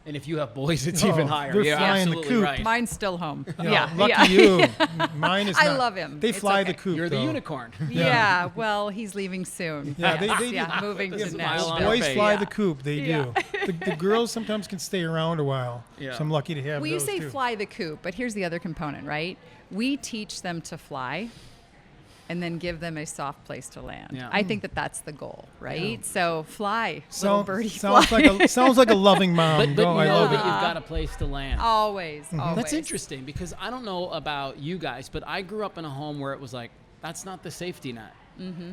[SPEAKER 12] And if you have boys, it's even higher.
[SPEAKER 1] They're
[SPEAKER 12] You're
[SPEAKER 1] flying the
[SPEAKER 12] absolutely
[SPEAKER 1] coop.
[SPEAKER 12] right.
[SPEAKER 2] Mine's still home.
[SPEAKER 1] Lucky you. Mine is not.
[SPEAKER 2] I love him.
[SPEAKER 1] They
[SPEAKER 2] It's
[SPEAKER 1] fly
[SPEAKER 2] okay.
[SPEAKER 1] the coop.
[SPEAKER 12] You're the
[SPEAKER 1] though.
[SPEAKER 12] unicorn.
[SPEAKER 2] Yeah, well, he's leaving soon.
[SPEAKER 1] Yeah, they
[SPEAKER 2] moving
[SPEAKER 12] With a
[SPEAKER 2] to
[SPEAKER 12] smile on
[SPEAKER 2] Nashville.
[SPEAKER 12] her
[SPEAKER 1] Boys
[SPEAKER 12] face.
[SPEAKER 1] fly the coop. They do. The girls sometimes can stay around a while.
[SPEAKER 12] Yeah.
[SPEAKER 1] So I'm lucky to have
[SPEAKER 2] Well, you
[SPEAKER 1] those
[SPEAKER 2] say
[SPEAKER 1] too.
[SPEAKER 2] fly the coop, but here's the other component, right? We teach them to fly and then give them a soft place to land.
[SPEAKER 12] Yeah.
[SPEAKER 2] I think that that's the goal, right?
[SPEAKER 1] Yeah.
[SPEAKER 2] So fly, little birdie,
[SPEAKER 1] sounds
[SPEAKER 2] fly.
[SPEAKER 1] sounds like a loving mom.
[SPEAKER 12] But
[SPEAKER 1] Go, I
[SPEAKER 12] know
[SPEAKER 1] love
[SPEAKER 12] that
[SPEAKER 1] it.
[SPEAKER 12] you've got a place to land.
[SPEAKER 2] Always, always.
[SPEAKER 12] That's interesting, because I don't know about you guys, but I grew up in a home where it was like, that's not the safety net.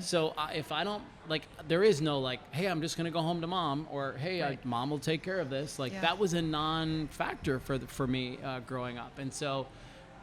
[SPEAKER 12] So if I don't, like, there is no like, hey, I'm just going to go home to mom, or hey, mom will take care of this. Like, that was a non-factor for me growing up. And so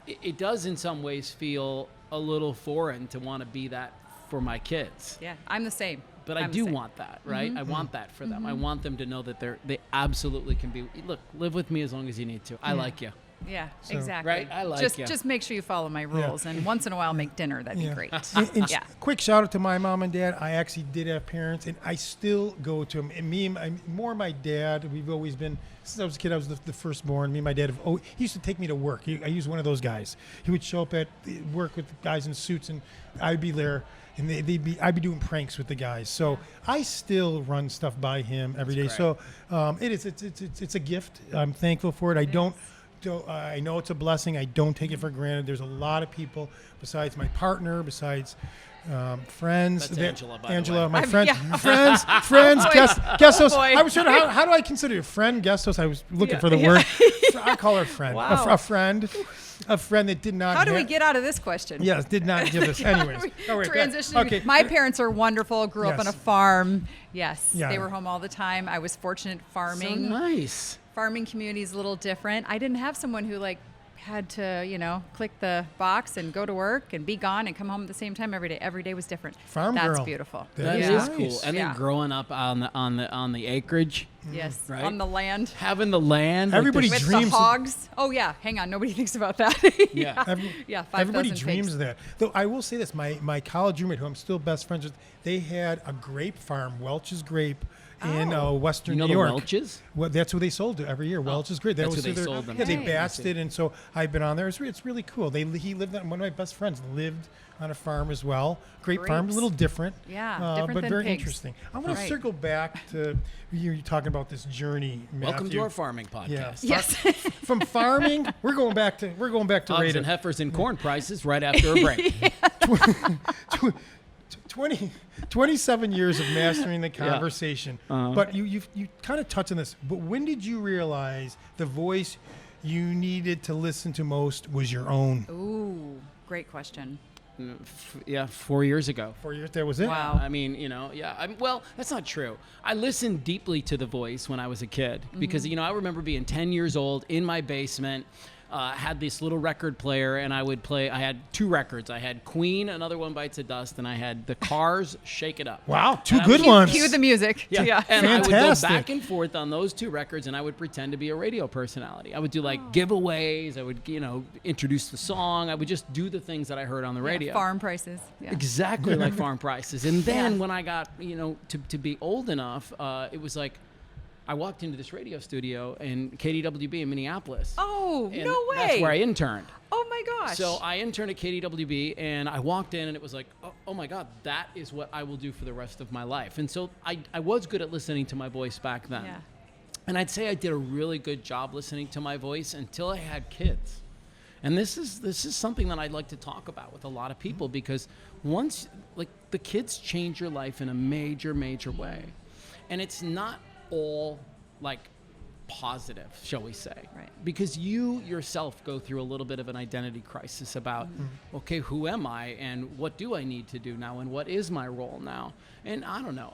[SPEAKER 12] it does in some ways feel a little foreign to want to be that for my kids.
[SPEAKER 2] Yeah, I'm the same.
[SPEAKER 12] But I do want that, right? I want that for them. I want them to know that they absolutely can be, look, live with me as long as you need to. I like you.
[SPEAKER 2] Yeah, exactly.
[SPEAKER 12] Right? I like ya.
[SPEAKER 2] Just make sure you follow my rules, and once in a while make dinner. That'd be great.
[SPEAKER 1] And
[SPEAKER 2] Yeah.
[SPEAKER 1] quick shout out to my mom and dad. I actually did have parents, and I still go to them. And more my dad. We've always been, since I was a kid, I was the firstborn. Me and my dad he used to take me to work. I was one of those guys. He would show up at work with guys in suits, and I'd be there. And I'd be doing pranks with the guys. So I still run stuff by him every day.
[SPEAKER 12] great.
[SPEAKER 1] So it's a gift. I'm thankful for it. I know it's a blessing. I don't take it for granted. There's a lot of people besides my partner, besides friends.
[SPEAKER 12] That's Angela, by the
[SPEAKER 1] Angela,
[SPEAKER 12] way.
[SPEAKER 1] my friend,
[SPEAKER 2] Yeah.
[SPEAKER 1] friends, guest host.
[SPEAKER 2] boy.
[SPEAKER 1] I was trying to, how do I consider a friend, guest host? I was looking for the word. I call her a friend.
[SPEAKER 2] Wow.
[SPEAKER 1] A friend that did not.
[SPEAKER 2] How do we get out of this question?
[SPEAKER 1] Yes, did not give us. Anyways. Oh, wait,
[SPEAKER 2] Transitioning.
[SPEAKER 1] okay.
[SPEAKER 2] My parents are wonderful. Grew up on a
[SPEAKER 1] Yes.
[SPEAKER 2] farm. Yes,
[SPEAKER 1] Yeah.
[SPEAKER 2] they were home all the time. I was fortunate
[SPEAKER 12] So
[SPEAKER 2] farming.
[SPEAKER 12] nice.
[SPEAKER 2] Farming community is a little different. I didn't have someone who had to, click the box and go to work and be gone and come home at the same time every day. Every day was different.
[SPEAKER 1] Farm
[SPEAKER 2] That's
[SPEAKER 1] girl.
[SPEAKER 2] beautiful.
[SPEAKER 12] That
[SPEAKER 1] Yeah.
[SPEAKER 12] is
[SPEAKER 1] Nice.
[SPEAKER 12] cool. And then
[SPEAKER 2] Yeah.
[SPEAKER 12] growing up on the acreage,
[SPEAKER 2] Yes,
[SPEAKER 12] Right?
[SPEAKER 2] on the land.
[SPEAKER 12] having the land. like
[SPEAKER 1] Everybody
[SPEAKER 12] there's-
[SPEAKER 2] With
[SPEAKER 1] dreams
[SPEAKER 2] the
[SPEAKER 1] of-
[SPEAKER 2] hogs. Oh yeah, hang on. Nobody thinks about that.
[SPEAKER 12] Yeah.
[SPEAKER 2] Yeah, 5,000
[SPEAKER 1] Everybody
[SPEAKER 2] pigs.
[SPEAKER 1] dreams of that. Though I will say this, my college roommate, who I'm still best friends with, they had a grape farm, Welch's Grape, in Western
[SPEAKER 12] You know
[SPEAKER 1] New
[SPEAKER 12] the
[SPEAKER 1] York.
[SPEAKER 12] Welch's?
[SPEAKER 1] Well, that's who they sold to every year. Welch's Grape. That
[SPEAKER 12] that's
[SPEAKER 1] was
[SPEAKER 12] who they
[SPEAKER 1] their-
[SPEAKER 12] sold them
[SPEAKER 1] Yeah, they
[SPEAKER 12] to.
[SPEAKER 1] batched it, and so I've been on there. It's really cool. He lived on, one of my best friends lived on a farm as well. Grape farm, a
[SPEAKER 2] Grapes.
[SPEAKER 1] little different.
[SPEAKER 2] Yeah, different
[SPEAKER 1] but
[SPEAKER 2] than
[SPEAKER 1] very
[SPEAKER 2] pigs.
[SPEAKER 1] interesting. I want to
[SPEAKER 2] Right.
[SPEAKER 1] circle back to you talking about this journey, Matthew.
[SPEAKER 12] Welcome to our farming podcast.
[SPEAKER 1] Yeah.
[SPEAKER 2] Yes.
[SPEAKER 1] From farming, we're going back to
[SPEAKER 12] Hogs
[SPEAKER 1] Raider.
[SPEAKER 12] and heifers and corn prices right after a break.
[SPEAKER 1] 27 years of mastering the conversation. But you kind of touched on this. But when did you realize the voice you needed to listen to most was your own?
[SPEAKER 2] Ooh, great question.
[SPEAKER 12] 4 years ago.
[SPEAKER 1] 4 years, that was it?
[SPEAKER 2] Wow.
[SPEAKER 12] I mean, well, that's not true. I listened deeply to the voice when I was a kid because, I remember being 10 years old in my basement, had this little record player, and I had 2 records. I had Queen, Another One Bites the Dust, and I had The Cars, Shake It Up.
[SPEAKER 1] Wow, two
[SPEAKER 12] And I
[SPEAKER 1] good
[SPEAKER 12] would-
[SPEAKER 1] ones.
[SPEAKER 2] Cue the music.
[SPEAKER 12] Yeah. And I would go
[SPEAKER 1] Fantastic.
[SPEAKER 12] back and forth on those 2 records, and I would pretend to be a radio personality. I would do giveaways. I would, introduce the song. I would just do the things that I heard on the radio.
[SPEAKER 2] Farm prices. Yeah.
[SPEAKER 12] Exactly like farm prices. And then when I got, to be old enough, it was like I walked into this radio studio in KDWB in Minneapolis.
[SPEAKER 2] Oh,
[SPEAKER 12] And
[SPEAKER 2] no way.
[SPEAKER 12] That's where I interned.
[SPEAKER 2] Oh my gosh.
[SPEAKER 12] So I interned at KDWB, and I walked in, and it was like, oh my God, that is what I will do for the rest of my life. And so I was good at listening to my voice back then.
[SPEAKER 2] Yeah.
[SPEAKER 12] And I'd say I did a really good job listening to my voice until I had kids. And this is something that I'd like to talk about with a lot of people, because once, like, the kids change your life in a major, major way. And it's not all, like, positive, shall we say.
[SPEAKER 2] Right.
[SPEAKER 12] Because you yourself go through a little bit of an identity crisis about, okay, who am I and what do I need to do now and what is my role now? And I don't know,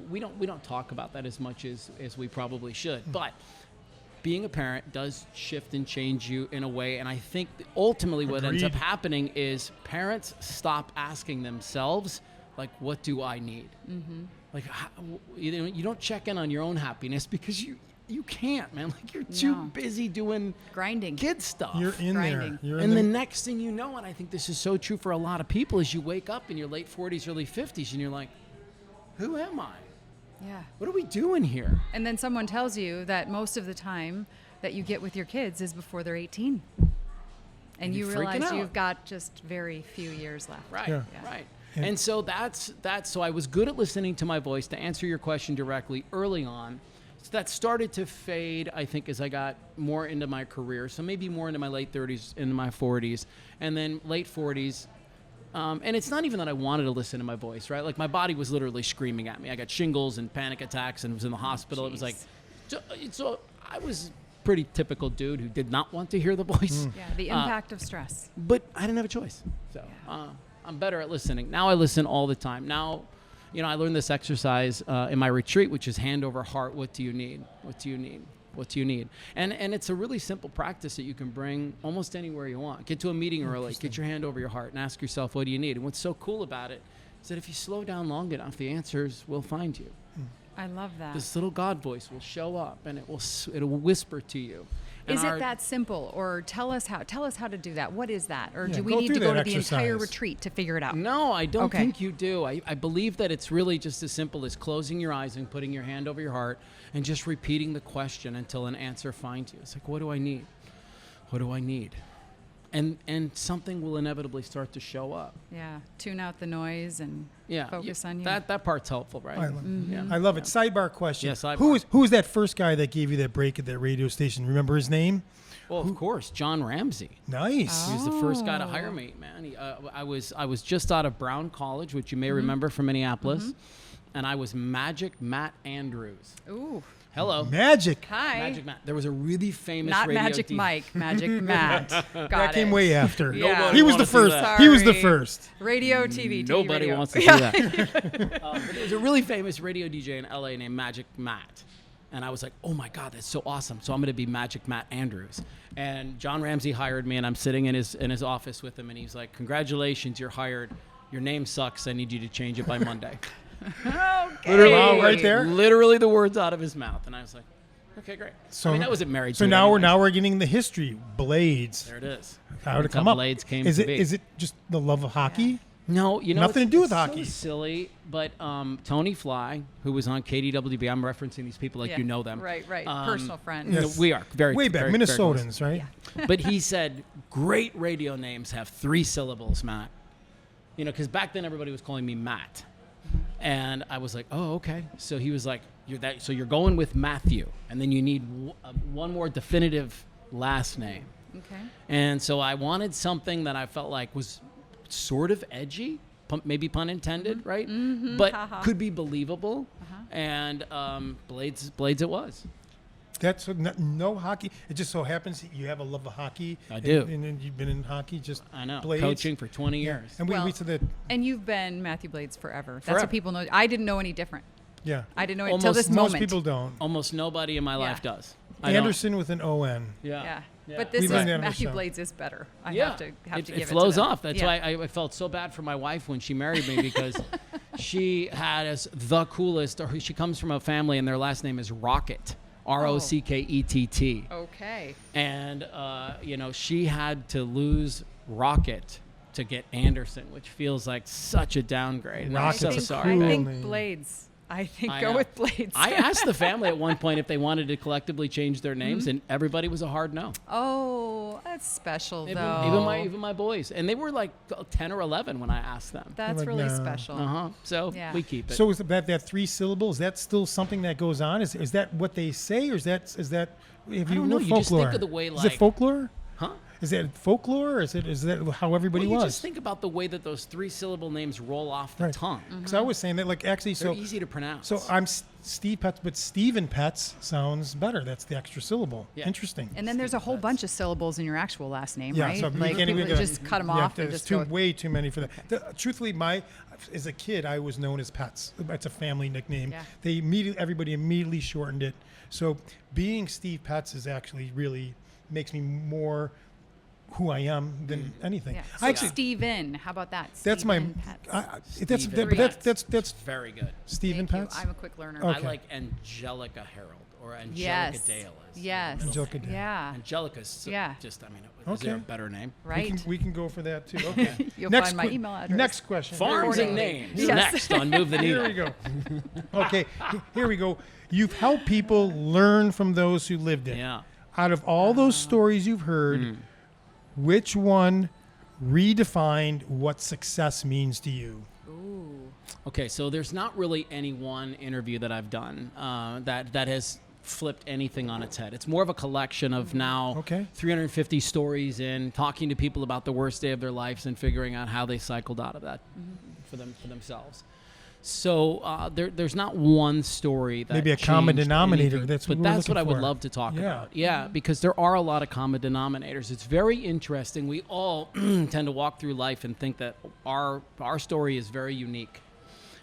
[SPEAKER 12] we don't talk about that as much as we probably should. But being a parent does shift and change you in a way, and I think ultimately what ends up happening is parents stop asking themselves, like, what do I need? Like, you don't check in on your own happiness because you can't, man. Like, you're too busy doing
[SPEAKER 2] grinding
[SPEAKER 12] kid stuff.
[SPEAKER 1] You're in there.
[SPEAKER 12] And the next thing you know, and I think this is so true for a lot of people, is you wake up in your late 40s, early 50s, and you're like, who am I?
[SPEAKER 2] Yeah.
[SPEAKER 12] What are we doing here?
[SPEAKER 2] And then someone tells you that most of the time that you get with your kids is before they're 18. And you realize you've got just very few years left.
[SPEAKER 12] Right, right. And so that's so I was good at listening to my voice. To answer your question directly, early on, so that started to fade, I think, as I got more into my career. So maybe more into my late 30s, into my 40s, and then late 40s. And it's not even that I wanted to listen to my voice, right? Like, my body was literally screaming at me. I got shingles and panic attacks and was in the hospital. It was like, so I was a pretty typical dude who did not want to hear the voice.
[SPEAKER 2] Yeah, the impact of stress.
[SPEAKER 12] But I didn't have a choice. So I'm better at listening. Now I listen all the time. Now, I learned this exercise in my retreat, which is hand over heart. What do you need? What do you need? What do you need? And it's a really simple practice that you can bring almost anywhere you want. Get to a meeting early, get your hand over your heart, and ask yourself, what do you need? And what's so cool about it is that if you slow down long enough, the answers will find you.
[SPEAKER 2] I love that.
[SPEAKER 12] This little God voice will show up, and it'll whisper to you.
[SPEAKER 2] Is it that simple? Or tell us how to do that. What is that? Or do we
[SPEAKER 1] go
[SPEAKER 2] need to
[SPEAKER 1] through
[SPEAKER 2] go
[SPEAKER 1] that
[SPEAKER 2] to the entire
[SPEAKER 1] exercise.
[SPEAKER 2] retreat to figure it out?
[SPEAKER 12] No, I don't think you do. I believe that it's really just as simple as closing your eyes and putting your hand over your heart and just repeating the question until an answer finds you. It's like, what do I need? What do I need? And something will inevitably start to show up.
[SPEAKER 2] Yeah, tune out the noise and focus on you.
[SPEAKER 12] That part's helpful, right?
[SPEAKER 1] I love it. Sidebar question.
[SPEAKER 12] Yeah, sidebar.
[SPEAKER 1] Who was that first guy that gave you that break at that radio station? Remember his name?
[SPEAKER 12] Well, of course, John Ramsey.
[SPEAKER 1] Nice.
[SPEAKER 12] He was the first guy to hire me, man. I was just out of Brown College, which you may remember from Minneapolis, and I was Magic Matt Andrews.
[SPEAKER 2] Ooh.
[SPEAKER 12] Hello.
[SPEAKER 1] Magic.
[SPEAKER 2] Hi.
[SPEAKER 12] Magic Matt. There was a really famous
[SPEAKER 2] Not
[SPEAKER 12] radio
[SPEAKER 2] Magic Mike, Magic Matt. Got
[SPEAKER 1] that came way after.
[SPEAKER 2] Yeah.
[SPEAKER 1] He was the first.
[SPEAKER 2] Sorry.
[SPEAKER 1] He was the first.
[SPEAKER 2] Radio, TV,
[SPEAKER 12] Nobody
[SPEAKER 2] radio.
[SPEAKER 12] wants to see that. But there was a really famous radio DJ in LA named Magic Matt. And I was like, oh my God, that's so awesome. So I'm going to be Magic Matt Andrews. And John Ramsey hired me, and I'm sitting in his office with him, and he's like, congratulations, you're hired. Your name sucks. I need you to change it by Monday.
[SPEAKER 2] Okay.
[SPEAKER 1] Literally, right there.
[SPEAKER 12] Literally the words out of his mouth. And I was like, okay, great.
[SPEAKER 1] So,
[SPEAKER 12] I wasn't married to
[SPEAKER 1] So
[SPEAKER 12] it
[SPEAKER 1] now
[SPEAKER 12] anyways.
[SPEAKER 1] we're getting the history. Blades.
[SPEAKER 12] There it is.
[SPEAKER 1] How did it
[SPEAKER 12] That's how
[SPEAKER 1] come up?
[SPEAKER 12] Blades came
[SPEAKER 1] is
[SPEAKER 12] to
[SPEAKER 1] it
[SPEAKER 12] be.
[SPEAKER 1] is it just the love of hockey?
[SPEAKER 12] No,
[SPEAKER 1] Nothing to do with hockey.
[SPEAKER 12] So silly, but Tony Fly, who was on KDWB, I'm referencing these people like you know them.
[SPEAKER 2] Right. Personal friend.
[SPEAKER 1] Yes.
[SPEAKER 12] We are very
[SPEAKER 1] Way back,
[SPEAKER 12] very, very close.
[SPEAKER 1] Minnesotans, right?
[SPEAKER 12] But he said, great radio names have 3 syllables, Matt. Because back then everybody was calling me Matt. And I was like, oh, okay. So he was like, you're going with Mathew, and then you need one more definitive last name.
[SPEAKER 2] Okay.
[SPEAKER 12] And so I wanted something that I felt like was sort of edgy, maybe pun intended, right? But could be believable. And Blades it was.
[SPEAKER 1] That's no hockey. It just so happens that you have a love of hockey.
[SPEAKER 12] I do.
[SPEAKER 1] And you've been in hockey just
[SPEAKER 12] I know.
[SPEAKER 1] Blades.
[SPEAKER 12] Coaching for 20 years.
[SPEAKER 1] And we said that.
[SPEAKER 2] And you've been Matthew Blades forever. That's what people know. I didn't know any different.
[SPEAKER 1] Yeah.
[SPEAKER 2] I didn't know it until this moment.
[SPEAKER 1] Most people don't.
[SPEAKER 12] Almost nobody in my life does.
[SPEAKER 1] Anderson with an O-N.
[SPEAKER 2] Yeah. But this is Matthew Blades is better. I have to give it
[SPEAKER 12] flows
[SPEAKER 2] to them.
[SPEAKER 12] off. That's why I felt so bad for my wife when she married me, because she had as the coolest, or she comes from a family and their last name is Rocket. Rockett.
[SPEAKER 2] Okay.
[SPEAKER 12] And, she had to lose Rocket to get Anderson, which feels like such a downgrade. And I'm so sorry.
[SPEAKER 2] I think Blades. I think go with Blades.
[SPEAKER 12] I asked the family at one point if they wanted to collectively change their names, and everybody was a hard no.
[SPEAKER 2] Oh, that's special, though.
[SPEAKER 12] Even my boys. And they were like 10 or 11 when I asked them.
[SPEAKER 2] That's really special.
[SPEAKER 12] So we keep it.
[SPEAKER 1] So is that 3 syllables? Is that still something that goes on? Is that what they say, or is that?
[SPEAKER 12] I don't know. You just think of the way,
[SPEAKER 1] is it folklore?
[SPEAKER 12] Huh?
[SPEAKER 1] Is that folklore? Or is that how everybody
[SPEAKER 12] Well, you
[SPEAKER 1] was?
[SPEAKER 12] just think about the way that those 3-syllable names roll off the tongue.
[SPEAKER 1] Because I was saying that, like, actually,
[SPEAKER 12] They're
[SPEAKER 1] so
[SPEAKER 12] easy to pronounce.
[SPEAKER 1] So I'm Steve Pets, but Stephen Pets sounds better. That's the extra syllable.
[SPEAKER 12] Yeah.
[SPEAKER 1] Interesting.
[SPEAKER 2] And then there's a whole bunch of syllables in your actual last name,
[SPEAKER 1] Yeah,
[SPEAKER 2] right?
[SPEAKER 1] so we
[SPEAKER 2] like
[SPEAKER 1] can't
[SPEAKER 2] people
[SPEAKER 1] even
[SPEAKER 2] just cut them off and
[SPEAKER 1] There's
[SPEAKER 2] just
[SPEAKER 1] way too many for that. Truthfully, as a kid, I was known as Pets. It's a family nickname.
[SPEAKER 2] Yeah.
[SPEAKER 1] Everybody immediately shortened it. So being Steve Pets is actually really makes me more who I am than anything.
[SPEAKER 2] Yeah.
[SPEAKER 1] I actually,
[SPEAKER 2] Steven, how about that?
[SPEAKER 1] that's my.
[SPEAKER 2] Steven Pets.
[SPEAKER 1] That's
[SPEAKER 12] very good.
[SPEAKER 1] Stephen
[SPEAKER 2] Thank you.
[SPEAKER 1] Pets.
[SPEAKER 2] I'm a quick learner.
[SPEAKER 1] Okay.
[SPEAKER 12] I like Angelica Harold or Angelica
[SPEAKER 2] Yes.
[SPEAKER 12] Dale. Is
[SPEAKER 2] Yes.
[SPEAKER 12] the middle
[SPEAKER 1] Angelica
[SPEAKER 12] name.
[SPEAKER 1] Dale.
[SPEAKER 2] Yeah.
[SPEAKER 12] Angelica's
[SPEAKER 2] Yeah.
[SPEAKER 12] just, I mean, is there a better name?
[SPEAKER 2] Right.
[SPEAKER 1] We can go for that too. Okay.
[SPEAKER 2] You'll
[SPEAKER 1] Next
[SPEAKER 2] find my email address.
[SPEAKER 1] Next question.
[SPEAKER 12] Farms and names.
[SPEAKER 2] Yes.
[SPEAKER 12] Next on Move the Needle.
[SPEAKER 1] Here we go. Okay, here we go. You've helped people learn from those who lived it.
[SPEAKER 12] Yeah.
[SPEAKER 1] Out of all those stories you've heard, which one redefined what success means to you?
[SPEAKER 12] Okay, so there's not really any one interview that I've done that has flipped anything on its head. It's more of a collection of now 350 stories in, talking to people about the worst day of their lives and figuring out how they cycled out of that for themselves. So there's not one story that
[SPEAKER 1] Maybe a common
[SPEAKER 12] changed
[SPEAKER 1] denominator.
[SPEAKER 12] anything,
[SPEAKER 1] That's
[SPEAKER 12] but
[SPEAKER 1] what we're
[SPEAKER 12] that's what I
[SPEAKER 1] looking
[SPEAKER 12] would
[SPEAKER 1] for.
[SPEAKER 12] love to talk
[SPEAKER 1] Yeah.
[SPEAKER 12] about. Yeah, because there are a lot of common denominators. It's very interesting. We all tend to walk through life and think that our story is very unique,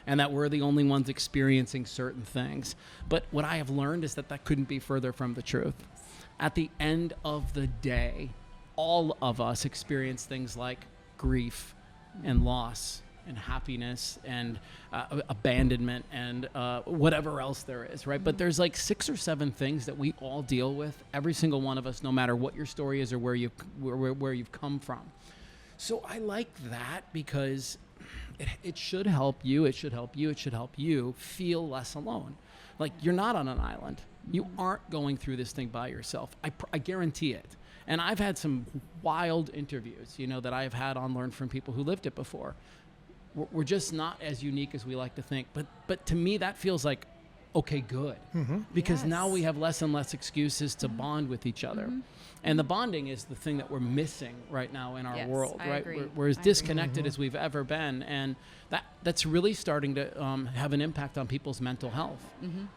[SPEAKER 12] and that we're the only ones experiencing certain things. But what I have learned is that couldn't be further from the truth. At the end of the day, all of us experience things like grief and loss and happiness and abandonment and whatever else there is, right? But there's like 6 or 7 things that we all deal with, every single one of us, no matter what your story is or where you've come from. So I like that because it should help you. It should help you. It should help you feel less alone. Like, you're not on an island. You aren't going through this thing by yourself. I guarantee it. And I've had some wild interviews, that I've had on Learn from people who lived it before. We're just not as unique as we like to think. But to me, that feels like, okay, good. Because now we have less and less excuses to bond with each other. And the bonding is the thing that we're missing right now in our world,
[SPEAKER 2] I
[SPEAKER 12] right?
[SPEAKER 2] agree.
[SPEAKER 12] We're as disconnected as we've ever been. And that's really starting to have an impact on people's mental health.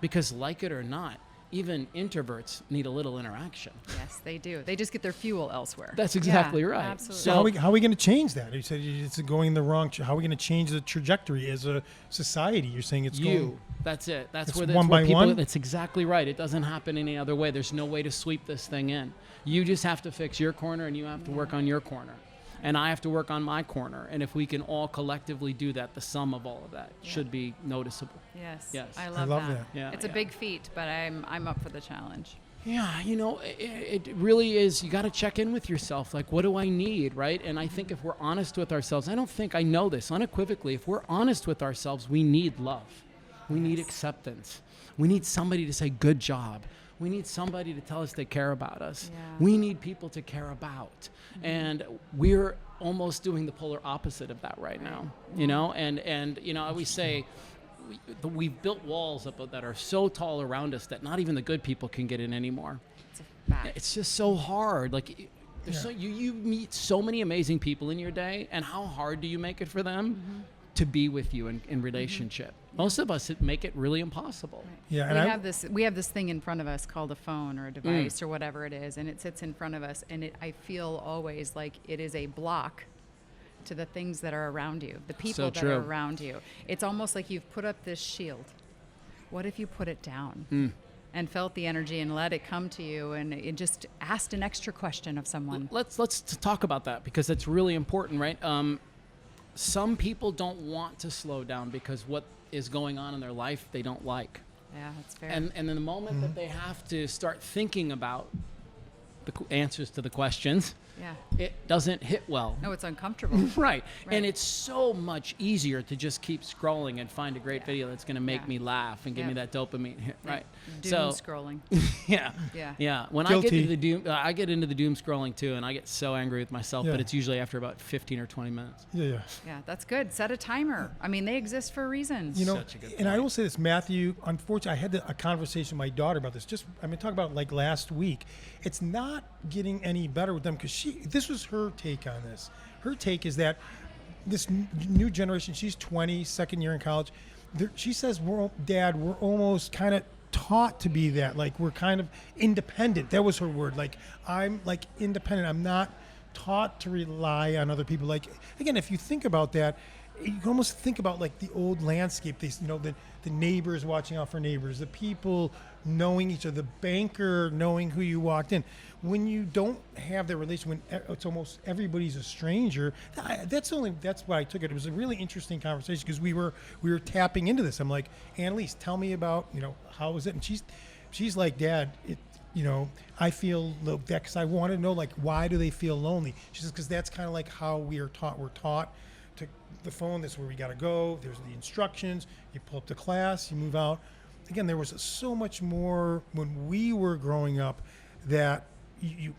[SPEAKER 12] Because, like it or not, even introverts need a little interaction.
[SPEAKER 2] Yes, they do. They just get their fuel elsewhere.
[SPEAKER 12] That's exactly right.
[SPEAKER 2] Absolutely.
[SPEAKER 1] So how are we going to change that? You said it's going the wrong. How are we going to change the trajectory as a society? You're saying it's going.
[SPEAKER 12] That's it. That's
[SPEAKER 1] It's
[SPEAKER 12] where
[SPEAKER 1] one by one?
[SPEAKER 12] That's exactly right. It doesn't happen any other way. There's no way to sweep this thing in. You just have to fix your corner, and you have to work on your corner. And I have to work on my corner. And if we can all collectively do that, the sum of all of that should be noticeable.
[SPEAKER 2] Yes.
[SPEAKER 12] Yes.
[SPEAKER 2] I love that.
[SPEAKER 12] Yeah,
[SPEAKER 2] It's a big feat, but I'm up for the challenge.
[SPEAKER 12] Yeah, it really is. You got to check in with yourself. Like, what do I need, right? And I think if we're honest with ourselves, I know this unequivocally. If we're honest with ourselves, we need love. We need acceptance. We need somebody to say, good job. We need somebody to tell us they care about us.
[SPEAKER 2] Yeah.
[SPEAKER 12] We need people to care about. And we're almost doing the polar opposite of that right now, And I always say, we've built walls up that are so tall around us that not even the good people can get in anymore.
[SPEAKER 2] It's a fact.
[SPEAKER 12] It's just so hard. Like, you meet so many amazing people in your day, and how hard do you make it for them to be with you in relationship? Most of us make it really impossible.
[SPEAKER 2] Right.
[SPEAKER 1] Yeah, and
[SPEAKER 2] we have this thing in front of us called a phone or a device or whatever it is, and it sits in front of us, and I feel always like it is a block to the things that are around you, the people that are around you. It's almost like you've put up this shield. What if you put it down and felt the energy and let it come to you and just asked an extra question of someone?
[SPEAKER 12] Let's talk about that, because that's really important, right? Some people don't want to slow down because what is going on in their life they don't like.
[SPEAKER 2] Yeah, that's fair.
[SPEAKER 12] And in the moment that they have to start thinking about the answers to the questions, it doesn't hit well.
[SPEAKER 2] No, it's uncomfortable.
[SPEAKER 12] Right. And it's so much easier to just keep scrolling and find a great video that's going to make me laugh and give me that dopamine hit. Right.
[SPEAKER 2] Doom scrolling.
[SPEAKER 12] Yeah. When
[SPEAKER 1] Guilty.
[SPEAKER 12] I get into the doom scrolling too, and I get so angry with myself,
[SPEAKER 1] Yeah.
[SPEAKER 12] but it's usually after about 15 or 20 minutes.
[SPEAKER 1] Yeah.
[SPEAKER 2] Yeah, that's good. Set a timer. I mean, they exist for a reason.
[SPEAKER 12] Such a good
[SPEAKER 1] And I
[SPEAKER 12] point.
[SPEAKER 1] will say this, Mathew, unfortunately, I had a conversation with my daughter about this. Talk about like last week. It's not not getting any better with them because this was her take on this. Her take is that this new generation, she's 20, second year in college. She says, Dad, we're almost kind of taught to be that. Like, we're kind of independent. That was her word. Like, I'm like independent. I'm not taught to rely on other people. Like, again, if you think about that, you can almost think about like the old landscape. The neighbors watching out for neighbors, the people knowing each other, the banker knowing who you walked in. When you don't have that relation, when it's almost everybody's a stranger, that's why I took it. It was a really interesting conversation because we were tapping into this. I'm like, Annalise, tell me about, how is it? And she's like, Dad, I feel that because I want to know, like, why do they feel lonely? She says, because that's kind of like how we are taught. We're taught to the phone, that's where we got to go. There's the instructions. You pull up to class, you move out. Again, there was so much more when we were growing up that we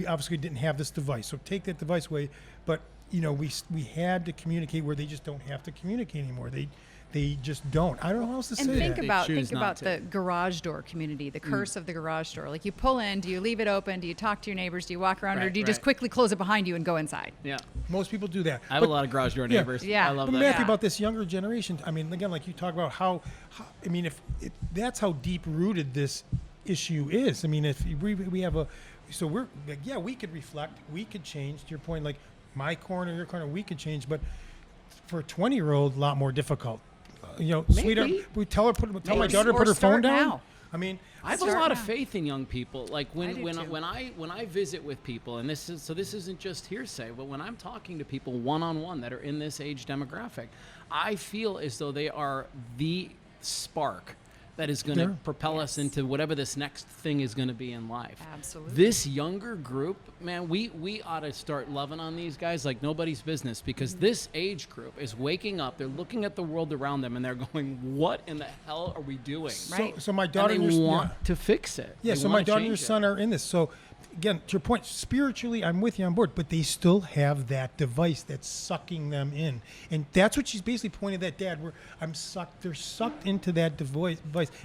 [SPEAKER 1] obviously didn't have this device. So take that device away, but we had to communicate where they just don't have to communicate anymore. They just don't. I don't know how else to say
[SPEAKER 2] that.
[SPEAKER 1] And
[SPEAKER 2] think about the garage door community, the curse of the garage door. Like, you pull in, do you leave it open? Do you talk to your neighbors? Do you walk around, or do you just quickly close it behind you and go inside?
[SPEAKER 12] Yeah.
[SPEAKER 1] Most people do that.
[SPEAKER 12] I have a lot of garage door neighbors.
[SPEAKER 2] Yeah.
[SPEAKER 12] I love
[SPEAKER 1] but
[SPEAKER 12] that.
[SPEAKER 1] Matthew, about this younger generation, I mean, again, like you talk about how if that's how deep rooted this issue is. I mean, if we have so we're like, we could reflect, we could change. To your point, like my corner, your corner, we could change, but for a 20-year-old, a lot more difficult. Sweetheart, we tell my daughter to put her phone down.
[SPEAKER 2] Now.
[SPEAKER 1] I mean,
[SPEAKER 12] I have a lot of faith in young people. Like when I visit with people, and this isn't just hearsay, but when I'm talking to people one-on-one that are in this age demographic, I feel as though they are the spark that is going to propel us into whatever this next thing is going to be in life.
[SPEAKER 2] Absolutely.
[SPEAKER 12] This younger group, man, we ought to start loving on these guys like nobody's business, because this age group is waking up. They're looking at the world around them and they're going, what in the hell are we doing?
[SPEAKER 2] Right.
[SPEAKER 1] So my daughter
[SPEAKER 12] and they want to fix it.
[SPEAKER 1] Yeah,
[SPEAKER 12] They
[SPEAKER 1] so my
[SPEAKER 12] wanna
[SPEAKER 1] daughter and your
[SPEAKER 12] change it.
[SPEAKER 1] son are in this. So again, to your point, spiritually, I'm with you on board, but they still have that device that's sucking them in. And that's what she's basically pointing at, Dad, they're sucked into that device.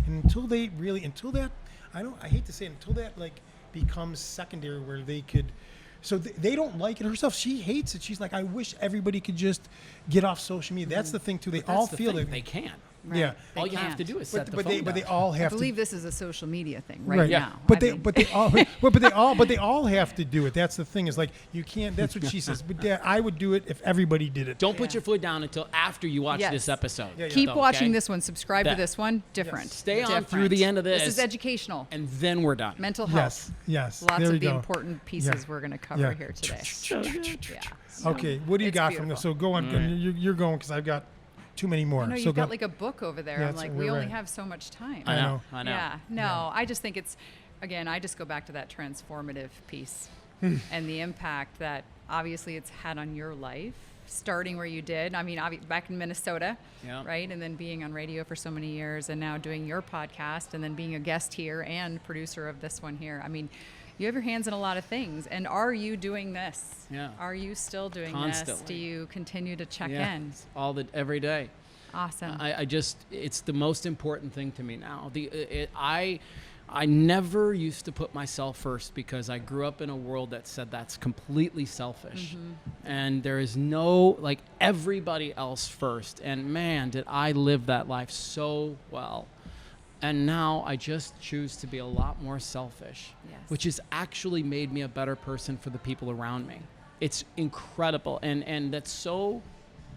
[SPEAKER 1] And until that, I hate to say it, until that like becomes secondary where they could, so they don't like it herself. She hates it. She's like, I wish everybody could just get off social media. That's the thing too. They all feel it.
[SPEAKER 12] They can't.
[SPEAKER 2] Right.
[SPEAKER 1] Yeah.
[SPEAKER 12] All you have to do is set the phone down.
[SPEAKER 1] But they all have
[SPEAKER 2] I
[SPEAKER 1] to.
[SPEAKER 2] believe this is a social media thing right now.
[SPEAKER 1] But they all have to do it. That's the thing. Is like you can't. That's what she says. But Dad, I would do it if everybody did it.
[SPEAKER 12] Don't put your foot down until after you watch this episode.
[SPEAKER 2] Keep watching this one. Subscribe to this one. Different.
[SPEAKER 12] Yes. Stay on through the end of this.
[SPEAKER 2] This is educational.
[SPEAKER 12] And then we're done.
[SPEAKER 2] Mental health.
[SPEAKER 1] Yes.
[SPEAKER 2] Lots
[SPEAKER 1] there
[SPEAKER 2] of the
[SPEAKER 1] go.
[SPEAKER 2] important pieces we're going to cover here today.
[SPEAKER 1] Okay. What do you got from
[SPEAKER 2] beautiful.
[SPEAKER 1] this? So go on. You're going because I've got too many more.
[SPEAKER 2] I know
[SPEAKER 1] So
[SPEAKER 2] you've got like a book over there.
[SPEAKER 1] Yeah,
[SPEAKER 2] I'm like,
[SPEAKER 1] we're
[SPEAKER 2] we only
[SPEAKER 1] right.
[SPEAKER 2] have so much time.
[SPEAKER 12] I know.
[SPEAKER 2] Yeah. No, I just think it's, again, I just go back to that transformative piece and the impact that obviously it's had on your life, starting where you did. I mean, back in Minnesota, right? And then being on radio for so many years and now doing your podcast and then being a guest here and producer of this one here. I mean, you have your hands in a lot of things. And are you doing this?
[SPEAKER 12] Yeah.
[SPEAKER 2] Are you still doing
[SPEAKER 12] Constantly.
[SPEAKER 2] this? Do you continue to check in?
[SPEAKER 12] Every day.
[SPEAKER 2] Awesome.
[SPEAKER 12] It's the most important thing to me now. I never used to put myself first because I grew up in a world that said that's completely selfish. And there is no, like, everybody else first. And man, did I live that life so well. And now I just choose to be a lot more selfish, which has actually made me a better person for the people around me. It's incredible. And that's so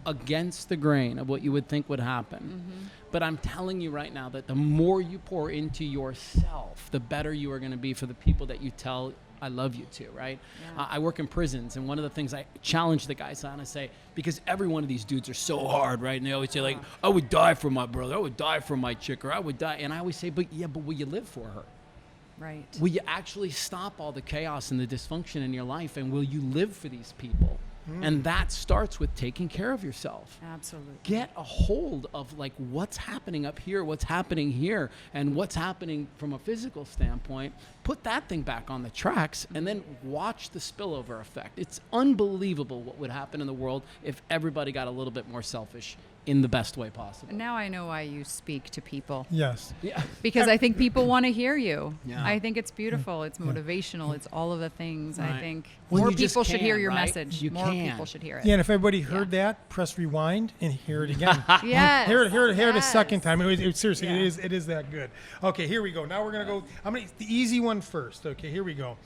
[SPEAKER 12] against the grain of what you would think would happen. But I'm telling you right now that the more you pour into yourself, the better you are going to be for the people that you tell I love you to, right? I work in prisons, and one of the things I challenge the guys on is say, because every one of these dudes are so hard, right? And they always say, like, I would die for my brother, I would die for my chick, or I would die. And I always say, but will you live for her?
[SPEAKER 2] Right.
[SPEAKER 12] Will you actually stop all the chaos and the dysfunction in your life, and will you live for these people? And that starts with taking care of yourself.
[SPEAKER 2] Absolutely.
[SPEAKER 12] Get a hold of like what's happening up here, what's happening here, and what's happening from a physical standpoint. Put that thing back on the tracks and then watch the spillover effect. It's unbelievable what would happen in the world if everybody got a little bit more selfish in the best way possible.
[SPEAKER 2] Now I know why you speak to people.
[SPEAKER 1] Yes.
[SPEAKER 12] Yeah.
[SPEAKER 2] Because I think people want to hear you.
[SPEAKER 12] Yeah.
[SPEAKER 2] I think it's beautiful. It's motivational. It's all of the things. I
[SPEAKER 12] Right.
[SPEAKER 2] think
[SPEAKER 12] Well,
[SPEAKER 2] more
[SPEAKER 12] you just
[SPEAKER 2] people should hear
[SPEAKER 12] can,
[SPEAKER 2] your
[SPEAKER 12] right?
[SPEAKER 2] message.
[SPEAKER 12] You
[SPEAKER 2] More
[SPEAKER 12] can.
[SPEAKER 2] people should hear it.
[SPEAKER 1] Yeah, and if everybody heard that, press rewind and hear it again.
[SPEAKER 2] Yes.
[SPEAKER 1] Hear it a
[SPEAKER 2] Yes.
[SPEAKER 1] second time. Seriously,
[SPEAKER 2] Yeah.
[SPEAKER 1] it is that good. Okay, here we go. Now we're gonna go. The easy one first. Okay, here we go.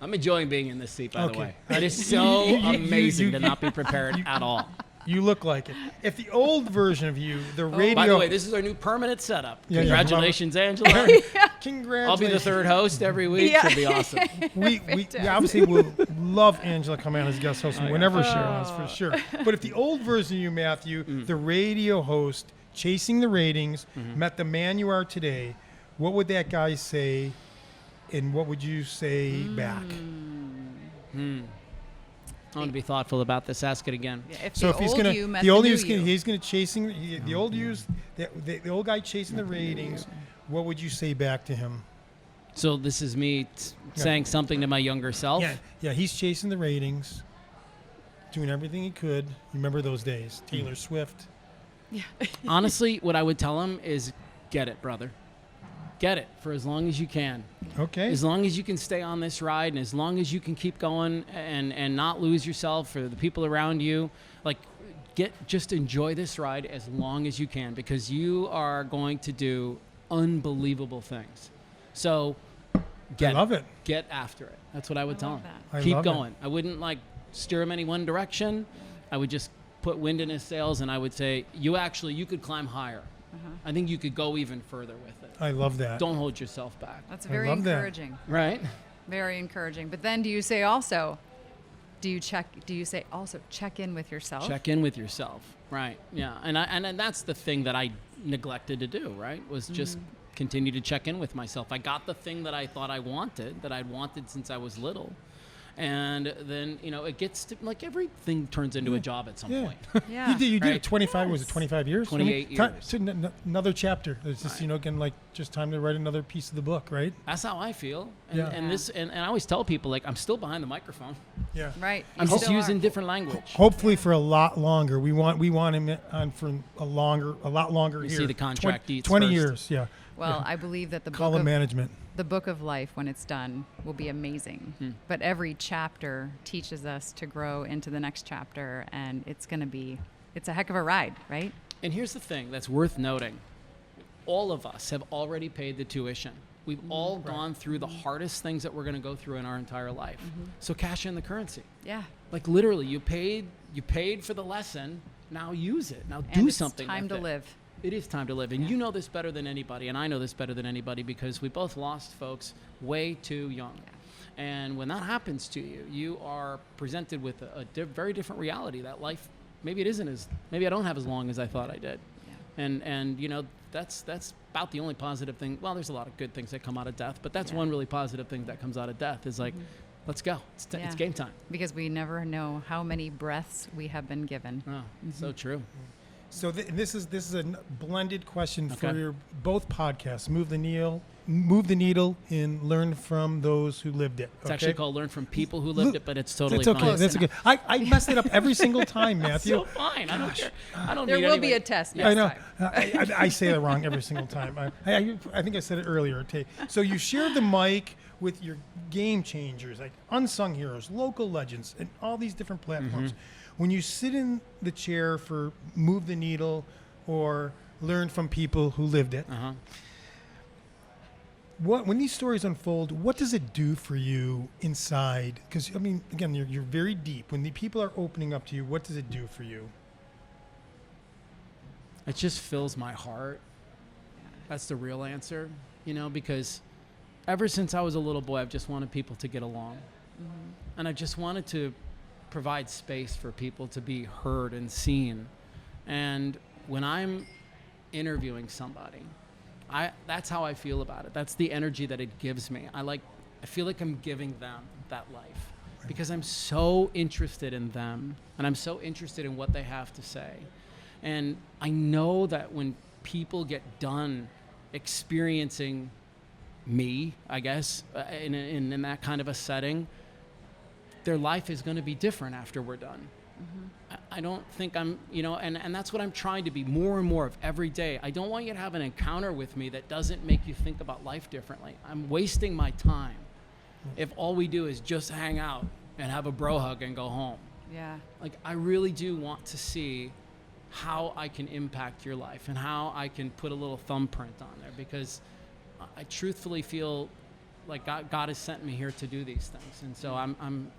[SPEAKER 12] I'm enjoying being in this seat, by the
[SPEAKER 1] Okay.
[SPEAKER 12] way. It is so amazing
[SPEAKER 1] you-
[SPEAKER 12] to not be prepared at all.
[SPEAKER 1] You look like it. If the old version of you, the radio.
[SPEAKER 12] By the way, this is our new permanent setup.
[SPEAKER 1] Yeah,
[SPEAKER 12] Congratulations, Angela.
[SPEAKER 1] Congratulations.
[SPEAKER 12] I'll be the third host every week.
[SPEAKER 2] Yeah.
[SPEAKER 12] Should be awesome.
[SPEAKER 1] We obviously will love Angela coming on as guest host whenever she wants, for sure. But if the old version of you, Matthew, the radio host, chasing the ratings, met the man you are today, what would that guy say, and what would you say back?
[SPEAKER 12] I want to be thoughtful about this. Ask it again.
[SPEAKER 2] Yeah, if
[SPEAKER 1] So
[SPEAKER 2] the
[SPEAKER 1] if he's
[SPEAKER 2] old
[SPEAKER 1] gonna,
[SPEAKER 2] you met
[SPEAKER 1] the old
[SPEAKER 2] new
[SPEAKER 1] you's
[SPEAKER 2] you.
[SPEAKER 1] he's gonna chasing the old you's, the old guy chasing the ratings. What would you say back to him?
[SPEAKER 12] So this is me saying something to my younger self.
[SPEAKER 1] Yeah, he's chasing the ratings, doing everything he could. You remember those days? Taylor Swift.
[SPEAKER 12] Honestly, what I would tell him is, get it, brother. Get it for as long as you can.
[SPEAKER 1] Okay.
[SPEAKER 12] As long as you can stay on this ride, and as long as you can keep going and not lose yourself for the people around you, like just enjoy this ride as long as you can, because you are going to do unbelievable things. So
[SPEAKER 1] I love it.
[SPEAKER 12] Get after it. That's what I would tell him.
[SPEAKER 1] I
[SPEAKER 12] Keep
[SPEAKER 1] love it.
[SPEAKER 12] going. I wouldn't steer him any one direction. I would just put wind in his sails, and I would say, you could climb higher. I think you could go even further with it.
[SPEAKER 1] I love that.
[SPEAKER 12] Don't hold yourself back.
[SPEAKER 2] That's very
[SPEAKER 1] love that.
[SPEAKER 2] encouraging.
[SPEAKER 12] Right?
[SPEAKER 2] Very encouraging. But then do you say check in with yourself?
[SPEAKER 12] Check in with yourself. Right. Yeah. And that's the thing that I neglected to do, right? Was just continue to check in with myself. I got the thing that I thought I wanted, that I'd wanted since I was little. And then, it gets to, everything turns into a job at some point.
[SPEAKER 2] Yeah.
[SPEAKER 1] You did
[SPEAKER 12] Right.
[SPEAKER 1] 25, was it 25 years?
[SPEAKER 12] 28 years.
[SPEAKER 1] Another chapter. It's just, again, just time to write another piece of the book, right?
[SPEAKER 12] That's how I feel. And,
[SPEAKER 1] Yeah.
[SPEAKER 12] and I always tell people, I'm still behind the microphone.
[SPEAKER 1] Yeah.
[SPEAKER 2] Right.
[SPEAKER 12] I'm
[SPEAKER 2] You
[SPEAKER 12] just
[SPEAKER 2] still
[SPEAKER 12] using
[SPEAKER 2] are.
[SPEAKER 12] different language.
[SPEAKER 1] Hopefully for a lot longer. We want him on for a lot longer
[SPEAKER 12] You
[SPEAKER 1] here.
[SPEAKER 12] see the contract
[SPEAKER 1] 20,
[SPEAKER 12] eats
[SPEAKER 1] 20
[SPEAKER 12] first.
[SPEAKER 1] years, yeah.
[SPEAKER 2] Well, I believe that the
[SPEAKER 1] Column management.
[SPEAKER 2] the book of life, when it's done, will be amazing. But every chapter teaches us to grow into the next chapter, and it's a heck of a ride, right?
[SPEAKER 12] And here's the thing that's worth noting. All of us have already paid the tuition. We've all gone through the hardest things that we're going to go through in our entire life. So cash in the currency.
[SPEAKER 2] Yeah.
[SPEAKER 12] Literally, you paid for the lesson. Now use it. Now
[SPEAKER 2] And
[SPEAKER 12] do
[SPEAKER 2] it's
[SPEAKER 12] something
[SPEAKER 2] time
[SPEAKER 12] with
[SPEAKER 2] to
[SPEAKER 12] it.
[SPEAKER 2] live.
[SPEAKER 12] It is time to live. And you know this better than anybody, and I know this better than anybody, because we both lost folks way too young. And when that happens to you, you are presented with a very different reality. That life, maybe I don't have as long as I thought I did. And that's about the only positive thing. Well, there's a lot of good things that come out of death, but that's one really positive thing that comes out of death is let's go. It's game time.
[SPEAKER 2] Because we never know how many breaths we have been given.
[SPEAKER 12] Oh, so true.
[SPEAKER 1] So this is a blended question for
[SPEAKER 12] Okay.
[SPEAKER 1] your both podcasts. Move the needle, and learn from those who lived it.
[SPEAKER 12] It's actually called Learn from People Who Lived it, but it's totally
[SPEAKER 1] It's okay.
[SPEAKER 12] fine.
[SPEAKER 1] That's okay. I mess it up every single time, Matthew.
[SPEAKER 12] So fine. I don't care. I don't
[SPEAKER 2] There
[SPEAKER 12] need
[SPEAKER 2] will be
[SPEAKER 12] anybody.
[SPEAKER 2] a test
[SPEAKER 1] I
[SPEAKER 2] next
[SPEAKER 1] know.
[SPEAKER 2] time.
[SPEAKER 1] I say it wrong every single time. I think I said it earlier. So you shared the mic with your game changers, like unsung heroes, local legends, and all these different platforms. When you sit in the chair for Move the Needle or Learn from People Who Lived it, when these stories unfold, what does it do for you inside? Because, again, you're very deep. When the people are opening up to you, what does it do for you?
[SPEAKER 12] It just fills my heart. That's the real answer, because ever since I was a little boy, I've just wanted people to get along. And I just wanted to provide space for people to be heard and seen. And when I'm interviewing somebody, that's how I feel about it. That's the energy that it gives me. I feel like I'm giving them that life because I'm so interested in them and I'm so interested in what they have to say. And I know that when people get done experiencing me, I guess, in that kind of a setting, their life is going to be different after we're done. I don't think I'm, and that's what I'm trying to be more and more of every day. I don't want you to have an encounter with me that doesn't make you think about life differently. I'm wasting my time if all we do is just hang out and have a bro hug and go home.
[SPEAKER 2] Yeah.
[SPEAKER 12] Like, I really do want to see how I can impact your life and how I can put a little thumbprint on there, because I truthfully feel like God has sent me here to do these things, and so I'm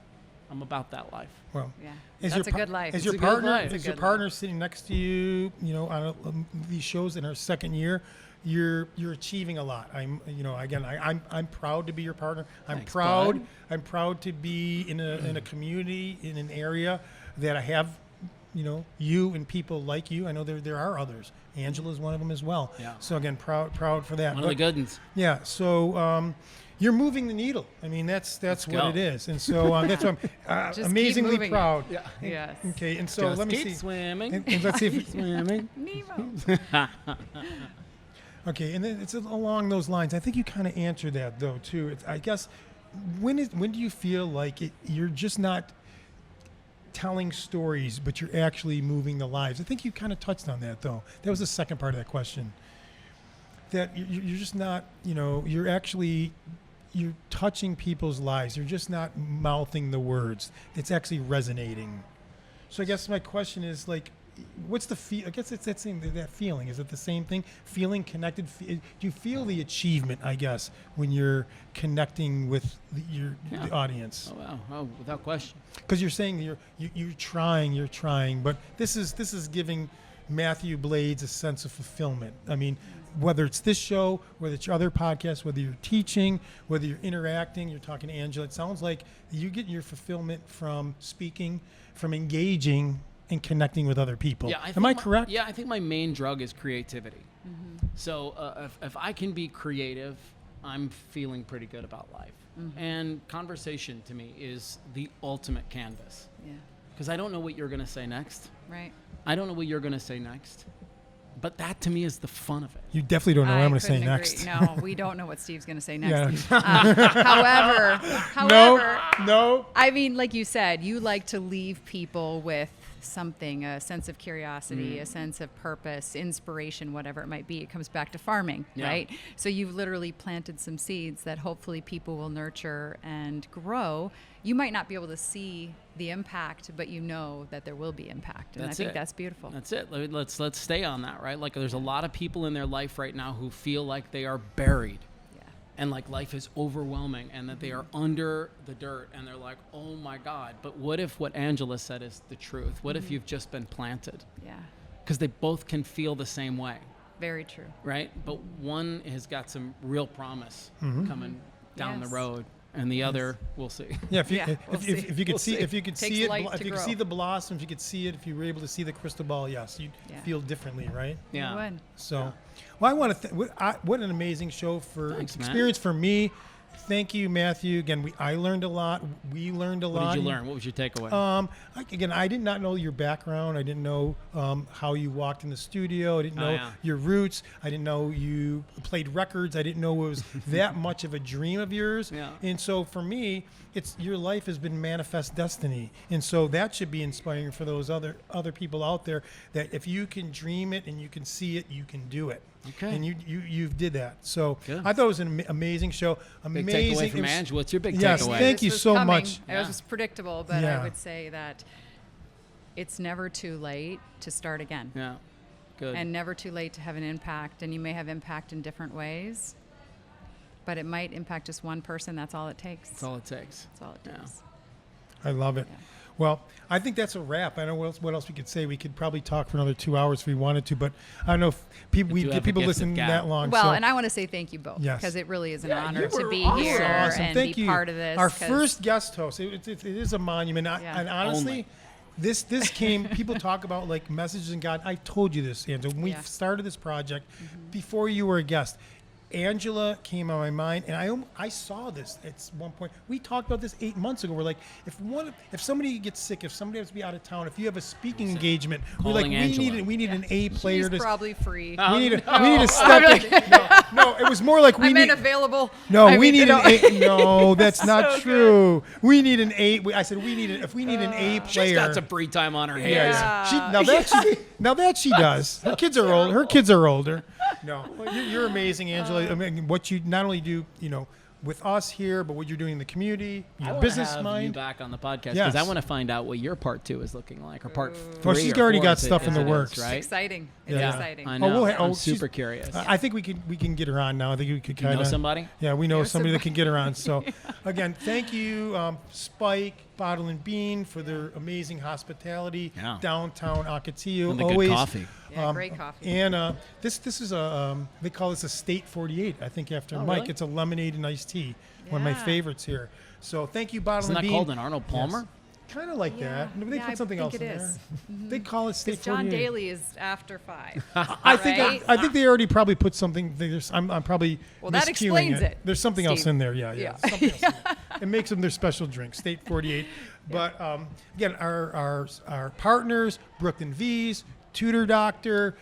[SPEAKER 12] about that life.
[SPEAKER 1] Well,
[SPEAKER 2] Yeah.
[SPEAKER 1] is
[SPEAKER 2] That's
[SPEAKER 1] your
[SPEAKER 2] a good life.
[SPEAKER 1] Is
[SPEAKER 2] It's
[SPEAKER 1] your
[SPEAKER 2] a good
[SPEAKER 1] partner
[SPEAKER 2] life.
[SPEAKER 1] is
[SPEAKER 2] It's a
[SPEAKER 1] your
[SPEAKER 2] good
[SPEAKER 1] partner sitting next to you? On these shows in our second year, you're achieving a lot. I'm proud to be your partner.
[SPEAKER 12] Thanks,
[SPEAKER 1] proud.
[SPEAKER 12] bud.
[SPEAKER 1] I'm proud to be in a community, in an area that I have, you and people like you. I know there are others. Angela's one of them as well.
[SPEAKER 12] Yeah.
[SPEAKER 1] So again, proud for that.
[SPEAKER 12] One of the good ones.
[SPEAKER 1] Yeah. So you're moving the needle. I mean, that's what
[SPEAKER 12] go.
[SPEAKER 1] it is. And so that's what I'm
[SPEAKER 2] Just keep
[SPEAKER 1] amazingly
[SPEAKER 2] moving it.
[SPEAKER 1] proud.
[SPEAKER 12] Yeah.
[SPEAKER 2] Yes.
[SPEAKER 1] Okay. And so
[SPEAKER 12] Just
[SPEAKER 1] let me
[SPEAKER 12] keep
[SPEAKER 1] see.
[SPEAKER 12] swimming.
[SPEAKER 1] And let's see if
[SPEAKER 12] swimming.
[SPEAKER 2] Nemo.
[SPEAKER 1] Okay, and then it's along those lines. I think you kind of answered that though too. I guess when do you feel like you're just not telling stories, but you're actually moving the lives? I think you kind of touched on that though. That was the second part of that question. That you're just not, you're touching people's lives. You're just not mouthing the words. It's actually resonating. So I guess my question is like, what's the feel? I guess it's that feeling. Is it the same thing? Feeling connected? Do you feel the achievement, I guess, when you're connecting with the audience?
[SPEAKER 12] Oh, wow. Oh, without question.
[SPEAKER 1] Because you're saying you're trying, but this is giving Mathew Blades a sense of fulfillment. I mean, whether it's this show, whether it's your other podcasts, whether you're teaching, whether you're interacting, you're talking to Angela, it sounds like you get your fulfillment from speaking, from engaging and connecting with other people.
[SPEAKER 12] Yeah,
[SPEAKER 1] Am I correct?
[SPEAKER 12] Yeah, I think my main drug is creativity. Mm-hmm. So if I can be creative, I'm feeling pretty good about life. Mm-hmm. And conversation to me is the ultimate canvas.
[SPEAKER 2] Yeah.
[SPEAKER 12] Because I don't know what you're going to say next.
[SPEAKER 2] Right.
[SPEAKER 12] I don't know what you're going to say next. But that to me is the fun of it.
[SPEAKER 1] You definitely don't know what I'm going to say
[SPEAKER 2] couldn't agree.
[SPEAKER 1] next.
[SPEAKER 2] No, we don't know what Steve's going to say next.
[SPEAKER 1] Yeah.
[SPEAKER 2] However,
[SPEAKER 1] no.
[SPEAKER 2] I mean, like you said, you like to leave people with something, a sense of curiosity, a sense of purpose, inspiration, whatever it might be. It comes back to farming, right? So you've literally planted some seeds that hopefully people will nurture and grow. You might not be able to see the impact, but you know that there will be impact. And I think that's beautiful.
[SPEAKER 12] That's it. Let's stay on that, right? Like there's a lot of people in their life right now who feel like they are buried. And like life is overwhelming and that they are under the dirt and they're like, oh my God. But what if what Angela said is the truth? What if you've just been planted?
[SPEAKER 2] Yeah.
[SPEAKER 12] Because they both can feel the same way.
[SPEAKER 2] Very true.
[SPEAKER 12] Right? But one has got some real promise coming down the road. And the other, we'll see.
[SPEAKER 1] Yeah, if you could see the blossoms, if you could see it, if you were able to see the crystal ball, yes, you'd feel differently, right?
[SPEAKER 12] Yeah.
[SPEAKER 2] You would.
[SPEAKER 1] So, well, I want to. What an amazing show experience for me. Thank you, Mathew. Again, I learned a lot. We learned a lot.
[SPEAKER 12] What did you learn? What was your takeaway?
[SPEAKER 1] I did not know your background. I didn't know how you walked in the studio. I didn't know your roots. I didn't know you played records. I didn't know it was that much of a dream of yours.
[SPEAKER 12] Yeah.
[SPEAKER 1] And so for me, your life has been manifest destiny. And so that should be inspiring for those other people out there, that if you can dream it and you can see it, you can do it.
[SPEAKER 12] Okay.
[SPEAKER 1] And you did that. So
[SPEAKER 12] Good.
[SPEAKER 1] I thought it was an amazing show.
[SPEAKER 12] Big takeaway from Angela. What's your big
[SPEAKER 1] yes,
[SPEAKER 12] takeaway?
[SPEAKER 1] Thank you so much.
[SPEAKER 2] It was predictable, but I would say that it's never too late to start again.
[SPEAKER 12] Yeah. Good.
[SPEAKER 2] And never too late to have an impact. And you may have impact in different ways, but it might impact just one person. That's all it takes.
[SPEAKER 12] That's all it takes.
[SPEAKER 2] That's all it takes.
[SPEAKER 1] I love it. Yeah. Well, I think that's a wrap. I don't know what else we could say. We could probably talk for another 2 hours if we wanted to, but I don't know if people listen that long.
[SPEAKER 2] Well,
[SPEAKER 1] so.
[SPEAKER 2] And I want to say thank you both, because it really is an honor to be here and
[SPEAKER 1] thank
[SPEAKER 2] be
[SPEAKER 1] you.
[SPEAKER 2] part of this.
[SPEAKER 1] Our first guest host. It is a monument. And honestly, this came. People talk about like messages in God. I told you this, Angela, when we started this project, before you were a guest. Angela came on my mind, and I saw this at one point. We talked about this 8 months ago. We're like, if somebody gets sick, if somebody has to be out of town, if you have a speaking engagement, we're like, we need an A player.
[SPEAKER 2] She's probably free.
[SPEAKER 1] We need to step in. No, it was more like we need
[SPEAKER 2] available.
[SPEAKER 1] No, we need an A. No, that's not true. We need an A. I said we need it. If we need an A player,
[SPEAKER 12] She's got some free time on her hands.
[SPEAKER 1] Yeah. Now that she does. Her kids are old. Her kids are older. No, you're amazing, Angela. I mean, what you not only do, with us here, but what you're doing in the community, your business
[SPEAKER 12] have
[SPEAKER 1] mind.
[SPEAKER 12] You back on the podcast because I want to find out what your part 2 is looking like, or part 3.
[SPEAKER 1] Well, she's already got stuff in the works,
[SPEAKER 2] right? It's exciting. It's exciting.
[SPEAKER 12] I know. I'm super curious.
[SPEAKER 1] I think we can get her on now. I think we could kind of
[SPEAKER 12] know somebody.
[SPEAKER 1] Yeah, we know somebody that can get her on. So, again, thank you, Spike, Bottle and Bean, for their amazing hospitality downtown Ocotillo.
[SPEAKER 12] And the
[SPEAKER 1] always
[SPEAKER 12] good coffee.
[SPEAKER 2] Yeah, great coffee.
[SPEAKER 1] And this is they call this a State 48. I think after Mike,
[SPEAKER 12] really?
[SPEAKER 1] it's a lemonade and iced tea. One of my favorites here. So thank you, Bottle and Bean.
[SPEAKER 12] Isn't that called an Arnold Palmer?
[SPEAKER 1] Yes. Kind of like that. They put something else in there.
[SPEAKER 2] Mm-hmm.
[SPEAKER 1] They call it State 48.
[SPEAKER 2] John Daly is after 5.
[SPEAKER 1] I think they already probably put something. I'm probably
[SPEAKER 2] that
[SPEAKER 1] miscuing
[SPEAKER 2] explains it.
[SPEAKER 1] There's something else in there. Yeah. Something else in there. It makes them their special drink, State 48. But again, our partners, Brooklyn V's, Tutor Doctor,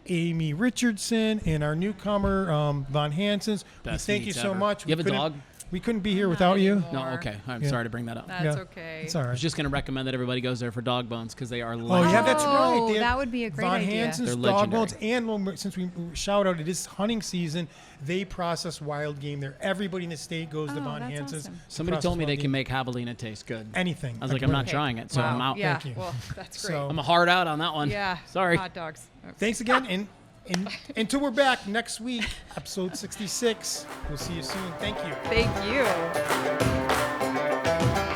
[SPEAKER 1] Amy Richardson, and our newcomer, Von Hansens. Thank you so much.
[SPEAKER 12] You have a dog?
[SPEAKER 1] We couldn't be here without you.
[SPEAKER 12] No, okay. I'm sorry to bring that up.
[SPEAKER 2] That's okay.
[SPEAKER 1] It's all right.
[SPEAKER 12] I was just going to recommend that everybody goes there for dog bones because they are
[SPEAKER 1] Oh, yeah, that's right.
[SPEAKER 2] That would be a great
[SPEAKER 1] Von
[SPEAKER 2] idea.
[SPEAKER 1] Hansens dog bones. And since we shout out, it is hunting season. They process wild game there. Everybody in the state goes to Von Hansens.
[SPEAKER 2] Awesome.
[SPEAKER 12] Somebody told me they can make javelina taste good.
[SPEAKER 1] Anything.
[SPEAKER 12] I was like, I'm not trying it, so I'm out.
[SPEAKER 2] Yeah,
[SPEAKER 1] Thank you.
[SPEAKER 2] well, that's great.
[SPEAKER 1] So-
[SPEAKER 12] I'm a hard out on that one.
[SPEAKER 2] Yeah.
[SPEAKER 12] Sorry.
[SPEAKER 2] Hot dogs.
[SPEAKER 1] Thanks again. And until we're back next week, episode 66. We'll see you soon. Thank you.
[SPEAKER 2] Thank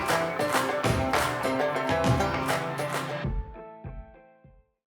[SPEAKER 2] you.